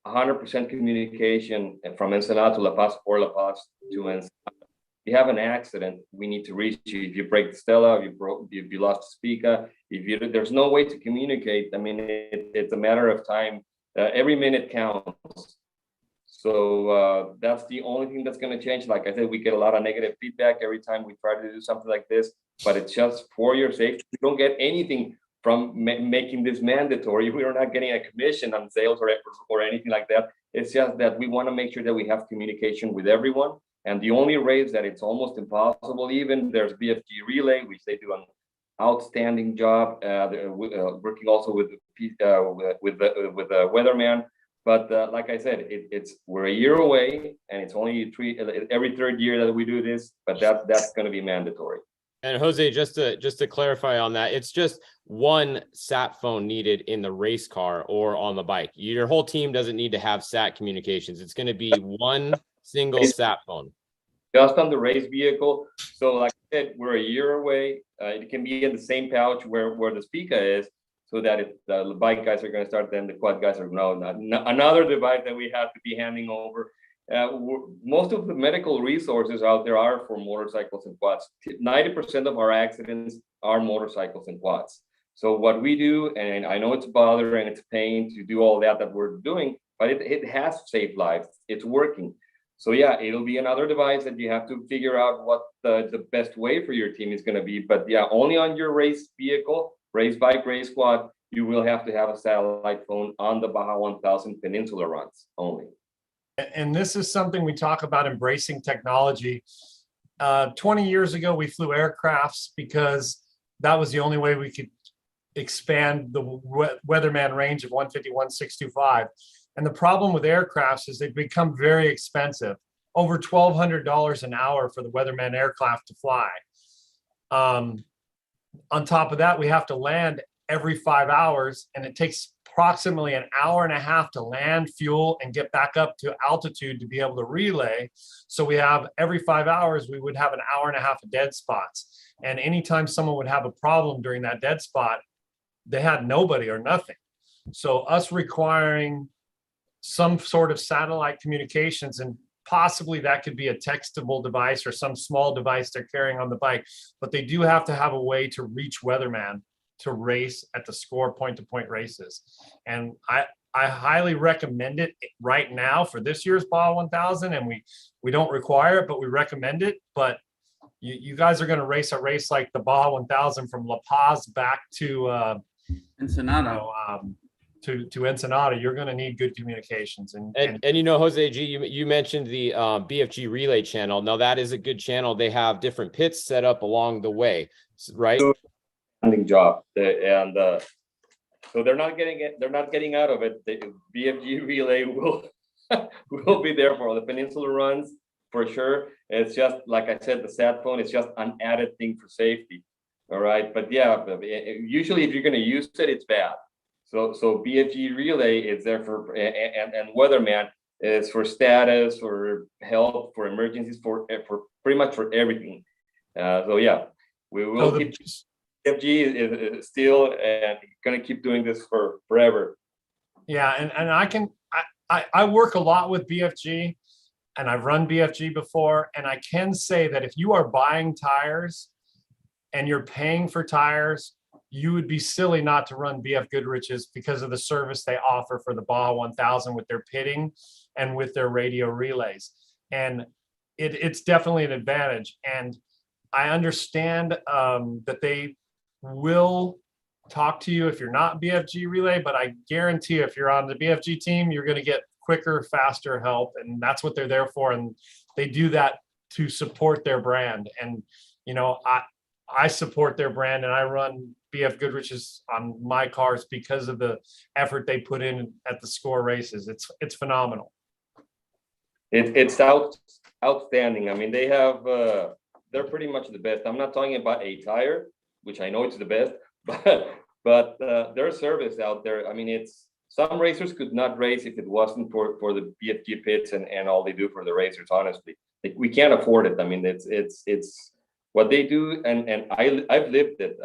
100% communication from Ensenada to La Paz or La Paz to Ensenada. If you have an accident, we need to reach you. If you break the Stella, if you lost the Spica, there's no way to communicate. I mean, it's a matter of time. Every minute counts. So that's the only thing that's going to change. Like I said, we get a lot of negative feedback every time we try to do something like this, but it's just for your safety. We don't get anything from making this mandatory. We are not getting a commission on sales or anything like that. It's just that we want to make sure that we have communication with everyone. And the only race that it's almost impossible, even there's BFG relay, which they do on outstanding job. Working also with the Weatherman. But like I said, we're a year away, and it's only every third year that we do this. But that's going to be mandatory. And Jose, just to clarify on that, it's just one sat phone needed in the race car or on the bike. Your whole team doesn't need to have sat communications. It's going to be one single sat phone. Just on the race vehicle. So like I said, we're a year away. It can be in the same pouch where the Spica is, so that if the bike guys are going to start, then the quad guys are another device that we have to be handing over. Most of the medical resources out there are for motorcycles and quads. 90% of our accidents are motorcycles and quads. So what we do, and I know it's a bother and it's a pain to do all that we're doing, but it has saved lives. It's working. So yeah, it'll be another device that you have to figure out what the best way for your team is going to be. But yeah, only on your race vehicle, race bike, race quad, you will have to have a satellite phone on the Baja 1000 Peninsula runs only. And this is something we talk about, embracing technology. 20 years ago, we flew aircrafts because that was the only way we could expand the Weatherman range of 150, 165. And the problem with aircrafts is they've become very expensive, over $1,200 an hour for the Weatherman aircraft to fly. On top of that, we have to land every 5 hours, and it takes approximately an hour and a half to land, fuel, and get back up to altitude to be able to relay. So we have every 5 hours, we would have an hour and a half of dead spots. And anytime someone would have a problem during that dead spot, they had nobody or nothing. So us requiring some sort of satellite communications, and possibly that could be a textable device or some small device they're carrying on the bike, but they do have to have a way to reach Weatherman to race at the score point-to-point races. And I highly recommend it right now for this year's Baja 1000, and we don't require it, but we recommend it. But you guys are going to race a race like the Baja 1000 from La Paz back to Ensenada. To Ensenada. You're going to need good communications. And you know, Jose G, you mentioned the BFG relay channel. Now that is a good channel. They have different pits set up along the way, right? Job, and so they're not getting out of it. The BFG relay will be there for the peninsula runs for sure. It's just like I said, the sat phone is just an added thing for safety. All right, but yeah, usually if you're going to use it, it's bad. So BFG relay is there for, and Weatherman is for status, for help, for emergencies, for pretty much for everything. So yeah, we will keep. BFG is still and going to keep doing this for forever. Yeah, and I work a lot with BFG, and I've run BFG before, and I can say that if you are buying tires and you're paying for tires, you would be silly not to run BF Goodrich's because of the service they offer for the Baja 1000 with their pitting and with their radio relays. And it's definitely an advantage. And I understand that they will talk to you if you're not BFG relay, but I guarantee if you're on the BFG team, you're going to get quicker, faster help. And that's what they're there for. And they do that to support their brand. And, you know, I support their brand, and I run BF Goodrich's on my cars because of the effort they put in at the score races. It's phenomenal. It's outstanding. I mean, they have, they're pretty much the best. I'm not talking about a tire, which I know it's the best, but their service out there. I mean, it's some racers could not race if it wasn't for the BFG pits and all they do for the racers. Honestly, like, we can't afford it. I mean, it's what they do, and I've lived it.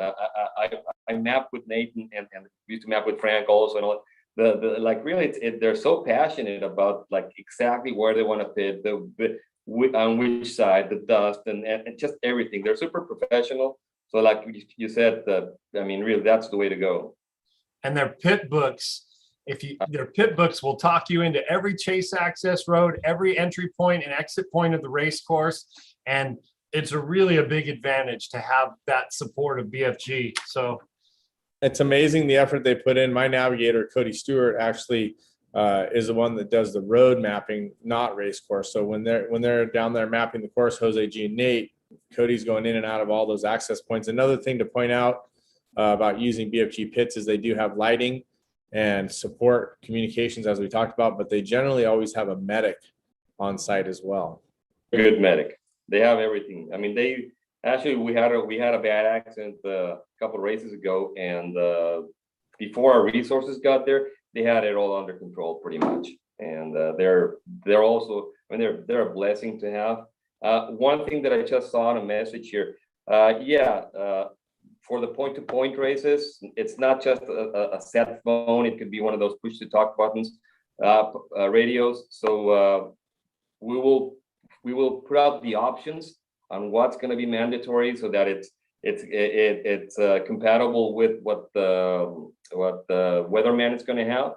I map with Nathan and used to map with Frank also, and all. The like really, they're so passionate about like exactly where they want to pit, on which side, the dust, and just everything. They're super professional. So like you said, I mean, really, that's the way to go. And their pit books, their pit books will talk you into every chase access road, every entry point and exit point of the race course. And it's really a big advantage to have that support of BFG. So it's amazing the effort they put in. My navigator, Cody Stewart, actually is the one that does the road mapping, not race course. So when they're down there mapping the course, Jose G and Nate Cody's going in and out of all those access points. Another thing to point out about using BFG pits is they do have lighting and support communications, as we talked about, but they generally always have a medic on site as well. Good medic. They have everything. I mean, we had a bad accident a couple of races ago, and before our resources got there, they had it all under control pretty much. And they're also, I mean, they're a blessing to have. One thing that I just saw in a message here, for the point-to-point races, it's not just a set phone. It could be one of those push-to-talk buttons, radios. So we will put out the options on what's going to be mandatory, so that it's compatible with what the Weatherman is going to have.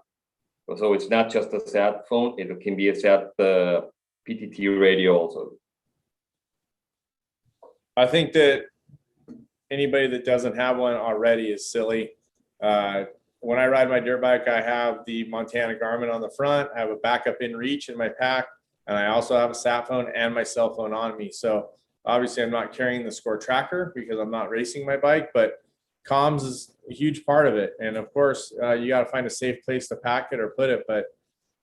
So it's not just a sat phone; it can be a sat PTT radio also. I think that anybody that doesn't have one already is silly. When I ride my dirt bike, I have the Montana Garmin on the front. I have a backup in reach in my pack, and I also have a sat phone and my cell phone on me. So obviously I'm not carrying the score tracker because I'm not racing my bike, but comms is a huge part of it. And of course, you got to find a safe place to pack it or put it. But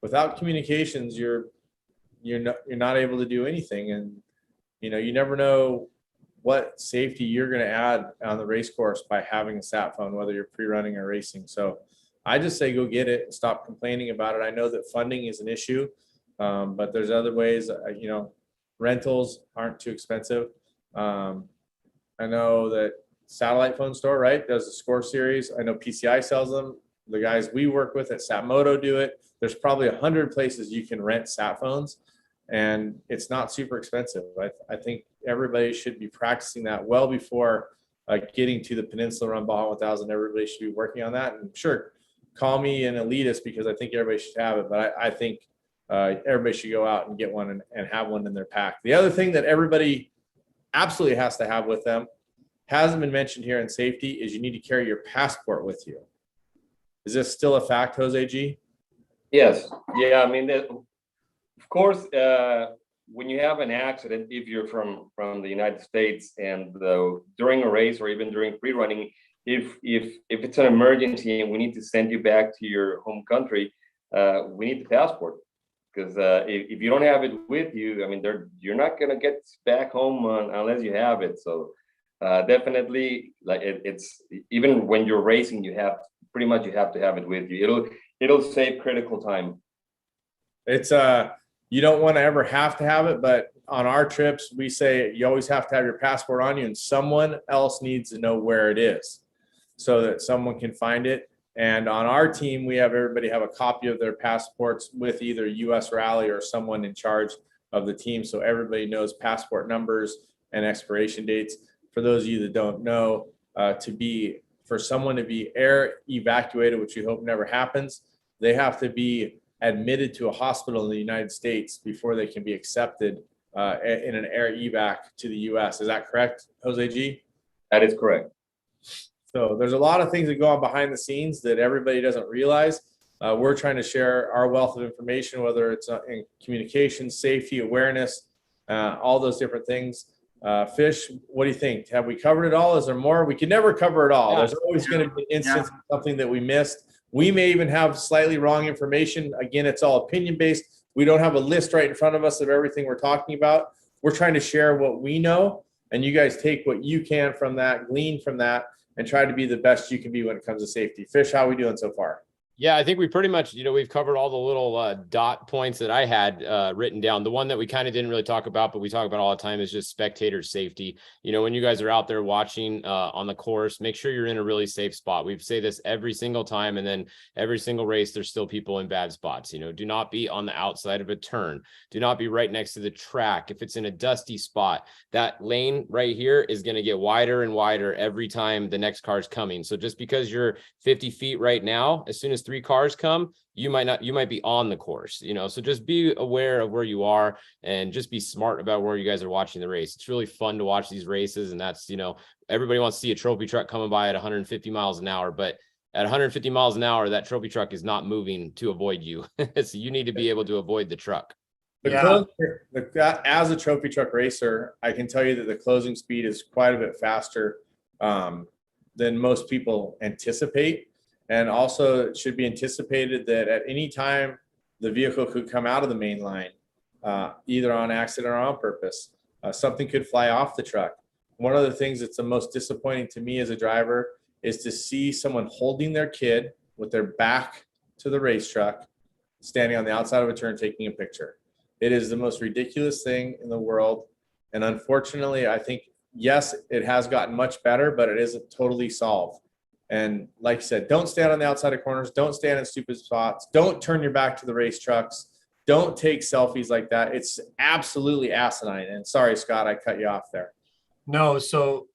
without communications, you're not able to do anything. And you never know what safety you're going to add on the race course by having a sat phone, whether you're pre-running or racing. So I just say go get it and stop complaining about it. I know that funding is an issue, but there's other ways. Rentals aren't too expensive. I know that Satellite Phone Store, right, does the Score Series. I know PCI sells them. The guys we work with at Satmoto do it. There's probably 100 places you can rent sat phones, and it's not super expensive. I think everybody should be practicing that well before getting to the Peninsula Run Baja 1000. Everybody should be working on that. And sure, call me an elitist because I think everybody should have it, but I think everybody should go out and get one and have one in their pack. The other thing that everybody absolutely has to have with them, hasn't been mentioned here in safety, is you need to carry your passport with you. Is this still a fact, Jose G? Yes. Yeah. I mean, of course, when you have an accident, if you're from the United States and during a race or even during pre-running, if it's an emergency and we need to send you back to your home country, we need the passport. Because if you don't have it with you, I mean, you're not gonna get back home unless you have it. So definitely, like it's even when you're racing, you have to have it with you. It'll save critical time. It's you don't want to ever have to have it, but on our trips, we say you always have to have your passport on you, and someone else needs to know where it is so that someone can find it. And on our team, we have everybody have a copy of their passports with either US Rally or someone in charge of the team, so everybody knows passport numbers and expiration dates. For those of you that don't know, for someone to be air evacuated, which we hope never happens, they have to be admitted to a hospital in the United States before they can be accepted in an air evac to the US. Is that correct, Jose G? That is correct. So there's a lot of things that go on behind the scenes that everybody doesn't realize. We're trying to share our wealth of information, whether it's in communication, safety, awareness, all those different things. Fish, what do you think? Have we covered it all? Is there more? We can never cover it all. There's always going to be an instance of something that we missed. We may even have slightly wrong information. Again, it's all opinion-based. We don't have a list right in front of us of everything we're talking about. We're trying to share what we know, and you guys take what you can from that, glean from that, and try to be the best you can be when it comes to safety. Fish, how are we doing so far? Yeah, I think we pretty much, we've covered all the little dot points that I had written down. The one that we kind of didn't really talk about, but we talk about all the time, is just spectator safety. When you guys are out there watching on the course, make sure you're in a really safe spot. We say this every single time, and then every single race, there's still people in bad spots. Do not be on the outside of a turn. Do not be right next to the track. If it's in a dusty spot, that lane right here is going to get wider and wider every time the next car is coming. So just because you're 50 feet right now, as soon as 3 cars come, you might be on the course, so just be aware of where you are and just be smart about where you guys are watching the race. It's really fun to watch these races, and that's, everybody wants to see a trophy truck coming by at 150 miles an hour, but at 150 miles an hour, that trophy truck is not moving to avoid you. So you need to be able to avoid the truck. Yeah. As a trophy truck racer, I can tell you that the closing speed is quite a bit faster than most people anticipate. And also it should be anticipated that at any time the vehicle could come out of the main line, either on accident or on purpose. Something could fly off the truck. One of the things that's the most disappointing to me as a driver is to see someone holding their kid with their back to the race truck, standing on the outside of a turn taking a picture. It is the most ridiculous thing in the world. And unfortunately, I think, yes, it has gotten much better, but it isn't totally solved. And like I said, don't stand on the outside of corners. Don't stand in stupid spots. Don't turn your back to the race trucks. Don't take selfies like that. It's absolutely asinine. And sorry, Scott, I cut you off there. No, so,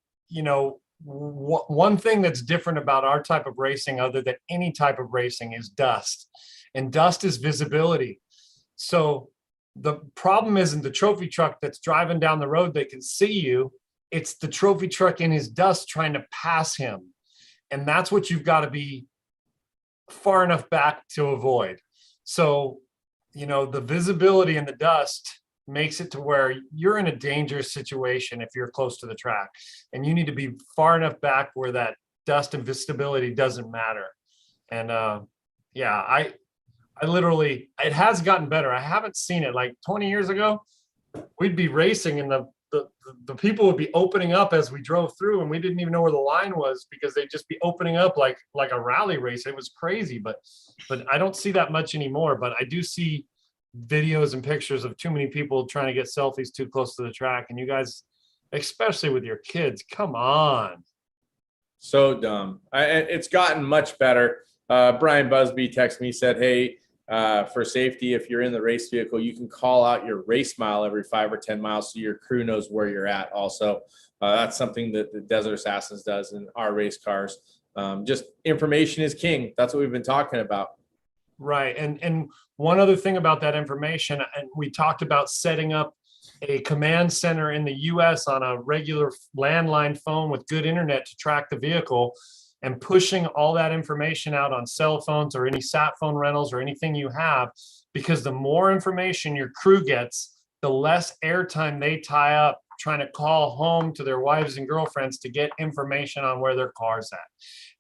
one thing that's different about our type of racing, other than any type of racing, is dust. And dust is visibility. So the problem isn't the trophy truck that's driving down the road, they can see you. It's the trophy truck in his dust trying to pass him. And that's what you've got to be far enough back to avoid. So, the visibility in the dust makes it to where you're in a dangerous situation if you're close to the track, and you need to be far enough back where that dust and visibility doesn't matter. And I literally, it has gotten better. I haven't seen it like 20 years ago. We'd be racing and the people would be opening up as we drove through, and we didn't even know where the line was because they'd just be opening up like a rally race. It was crazy, but I don't see that much anymore. But I do see videos and pictures of too many people trying to get selfies too close to the track. And you guys, especially with your kids, come on. So dumb. It's gotten much better. Brian Busby texted me, said, hey, for safety, if you're in the race vehicle, you can call out your race mile every 5 or 10 miles so your crew knows where you're at. Also, that's something that the Desert Assassins does in our race cars. Just information is king. That's what we've been talking about. Right. And one other thing about that information, and we talked about setting up a command center in the US on a regular landline phone with good internet to track the vehicle, and pushing all that information out on cell phones or any sat phone rentals or anything you have, because the more information your crew gets, the less airtime they tie up trying to call home to their wives and girlfriends to get information on where their car's at.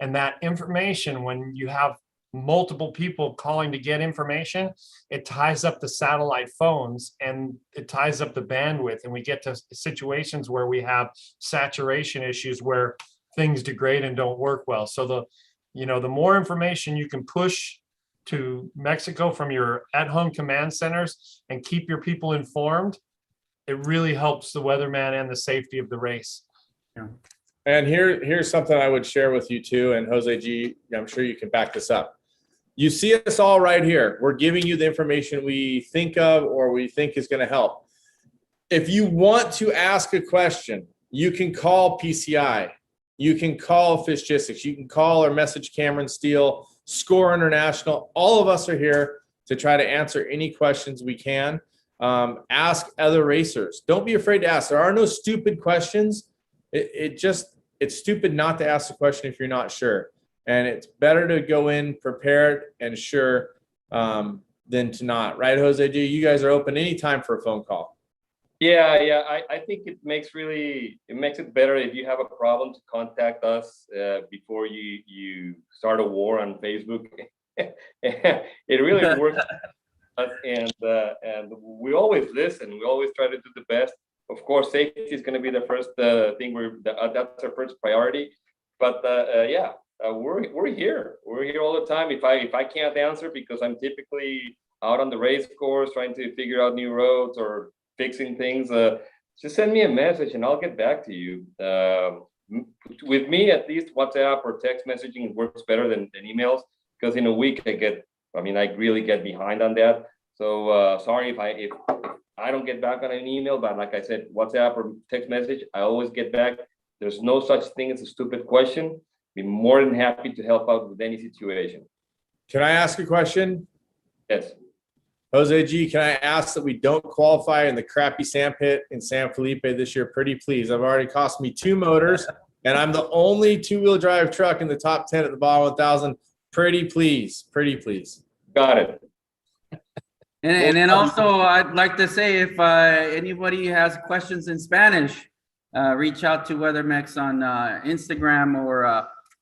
And that information, when you have multiple people calling to get information, it ties up the satellite phones and it ties up the bandwidth. And we get to situations where we have saturation issues where things degrade and don't work well. So the more information you can push to Mexico from your at-home command centers and keep your people informed, it really helps the weatherman and the safety of the race. Yeah. And here's something I would share with you too. And Jose G, I'm sure you can back this up. You see us all right here. We're giving you the information we think of or we think is going to help. If you want to ask a question, you can call PCI. You can call Fishgistics. You can call or message Cameron Steele, Score International. All of us are here to try to answer any questions we can. Ask other racers. Don't be afraid to ask. There are no stupid questions. It's stupid not to ask a question if you're not sure. And it's better to go in prepared and sure than to not. Right, Jose? You guys are open anytime for a phone call. Yeah. I think it makes it better if you have a problem to contact us before you start a war on Facebook. It really works. And we always listen. We always try to do the best. Of course, safety is going to be the first thing. That's our first priority. But we're here. We're here all the time. If I can't answer because I'm typically out on the race course trying to figure out new roads or fixing things, just send me a message and I'll get back to you. With me, at least WhatsApp or text messaging works better than emails, because in a week I really get behind on that. So sorry if I don't get back on an email, but like I said, WhatsApp or text message, I always get back. There's no such thing as a stupid question. Be more than happy to help out with any situation. Can I ask a question? Yes. Jose G, can I ask that we don't qualify in the crappy sand pit in San Felipe this year? Pretty please. I've already cost me 2 motors, and I'm the only 2-wheel drive truck in the top 10 at the Baja 1000. Pretty please. Pretty please. Got it. And then also, I'd like to say, if anybody has questions in Spanish, reach out to Weathermex on Instagram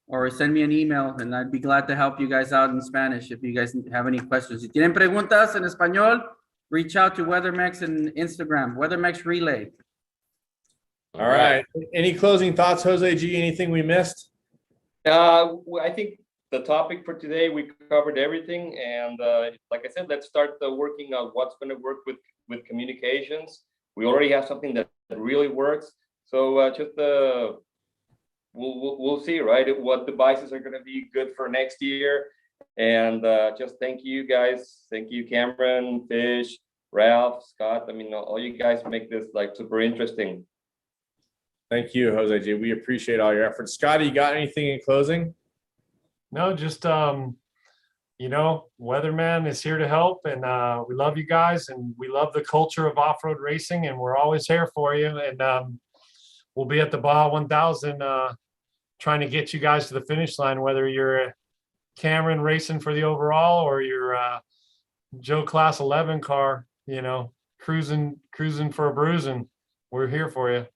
or send me an email, and I'd be glad to help you guys out in Spanish if you guys have any questions. Si tienen preguntas en español, reach out to Weathermex and Instagram, Weathermex Relay. All right. Any closing thoughts, Jose G? Anything we missed? I think the topic for today, we covered everything. And like I said, let's start working on what's going to work with communications. We already have something that really works. So just we'll see, right, what devices are going to be good for next year. And just thank you guys. Thank you, Cameron, Fish, Ralph, Scott. I mean, all you guys make this like super interesting. Thank you, Jose G. We appreciate all your efforts. Scotty, you got anything in closing? No, just you know, Weatherman is here to help, and we love you guys, and we love the culture of off-road racing, and we're always here for you. And we'll be at the Baja 1000 trying to get you guys to the finish line, whether you're Cameron racing for the overall or you're Joe Class 11 car, you know, cruising for a bruising. We're here for you.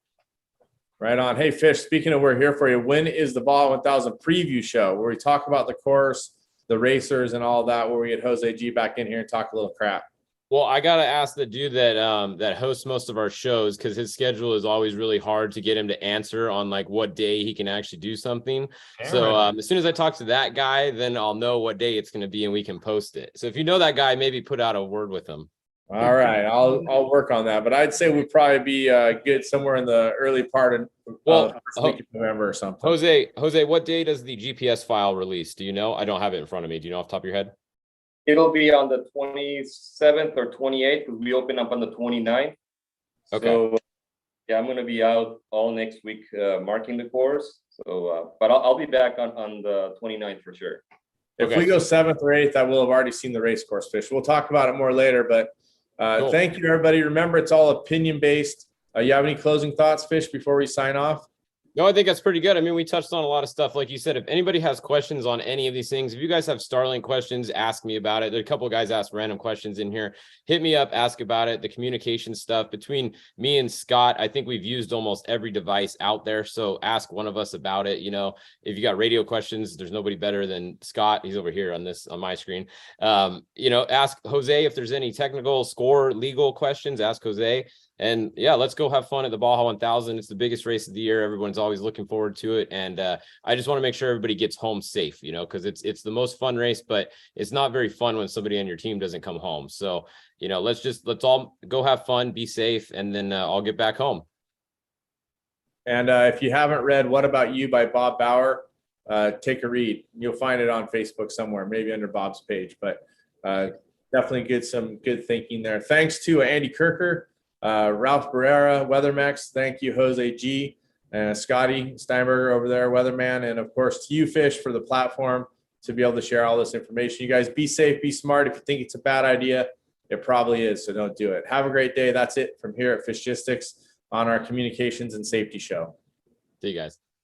Right on. Hey, Fish, speaking of we're here for you, when is the Baja 1000 preview show where we talk about the course, the racers, and all that, where we get Jose G back in here and talk a little crap? Well, I gotta ask the dude that hosts most of our shows, because his schedule is always really hard to get him to answer on like what day he can actually do something. So as soon as I talk to that guy, then I'll know what day it's going to be and we can post it. So if you know that guy, maybe put out a word with him. All right, I'll work on that. But I'd say we'd probably be good somewhere in the early part of first week of November or something. Jose, what day does the GPS file release? Do you know? I don't have it in front of me. Do you know off the top of your head? It'll be on the 27th or 28th, because we open up on the 29th. Okay. So yeah, I'm going to be out all next week marking the course. So, but I'll be back on the 29th for sure. If we go 7th or 8th, I will have already seen the race course, Fish. We'll talk about it more later, but Cool. Thank you, everybody. Remember, it's all opinion-based. You have any closing thoughts, Fish, before we sign off? No, I think that's pretty good. I mean, we touched on a lot of stuff. Like you said, if anybody has questions on any of these things, if you guys have Starlink questions, ask me about it. There are a couple of guys asked random questions in here. Hit me up, ask about it. The communication stuff between me and Scott, I think we've used almost every device out there. So ask one of us about it. You know, if you got radio questions, there's nobody better than Scott. He's over here on my screen. You know, ask Jose if there's any technical, score, legal questions, ask Jose. And yeah, let's go have fun at the Baja 1000. It's the biggest race of the year. Everyone's always looking forward to it. And I just want to make sure everybody gets home safe, you know, because it's the most fun race, but it's not very fun when somebody on your team doesn't come home. So, you know, let's all go have fun, be safe, and then I'll get back home. And if you haven't read What About You by Bob Bauer, take a read. You'll find it on Facebook somewhere, maybe under Bob's page, but definitely get some good thinking there. Thanks to Andy Kirker, Ralph Barrera, Weathermex. Thank you, Jose G, Scotty Steinberger over there, Weatherman, and of course to you, Fish, for the platform to be able to share all this information. You guys be safe, be smart. If you think it's a bad idea, it probably is, so don't do it. Have a great day. That's it from here at Fishgistics on our communications and safety show. See you guys.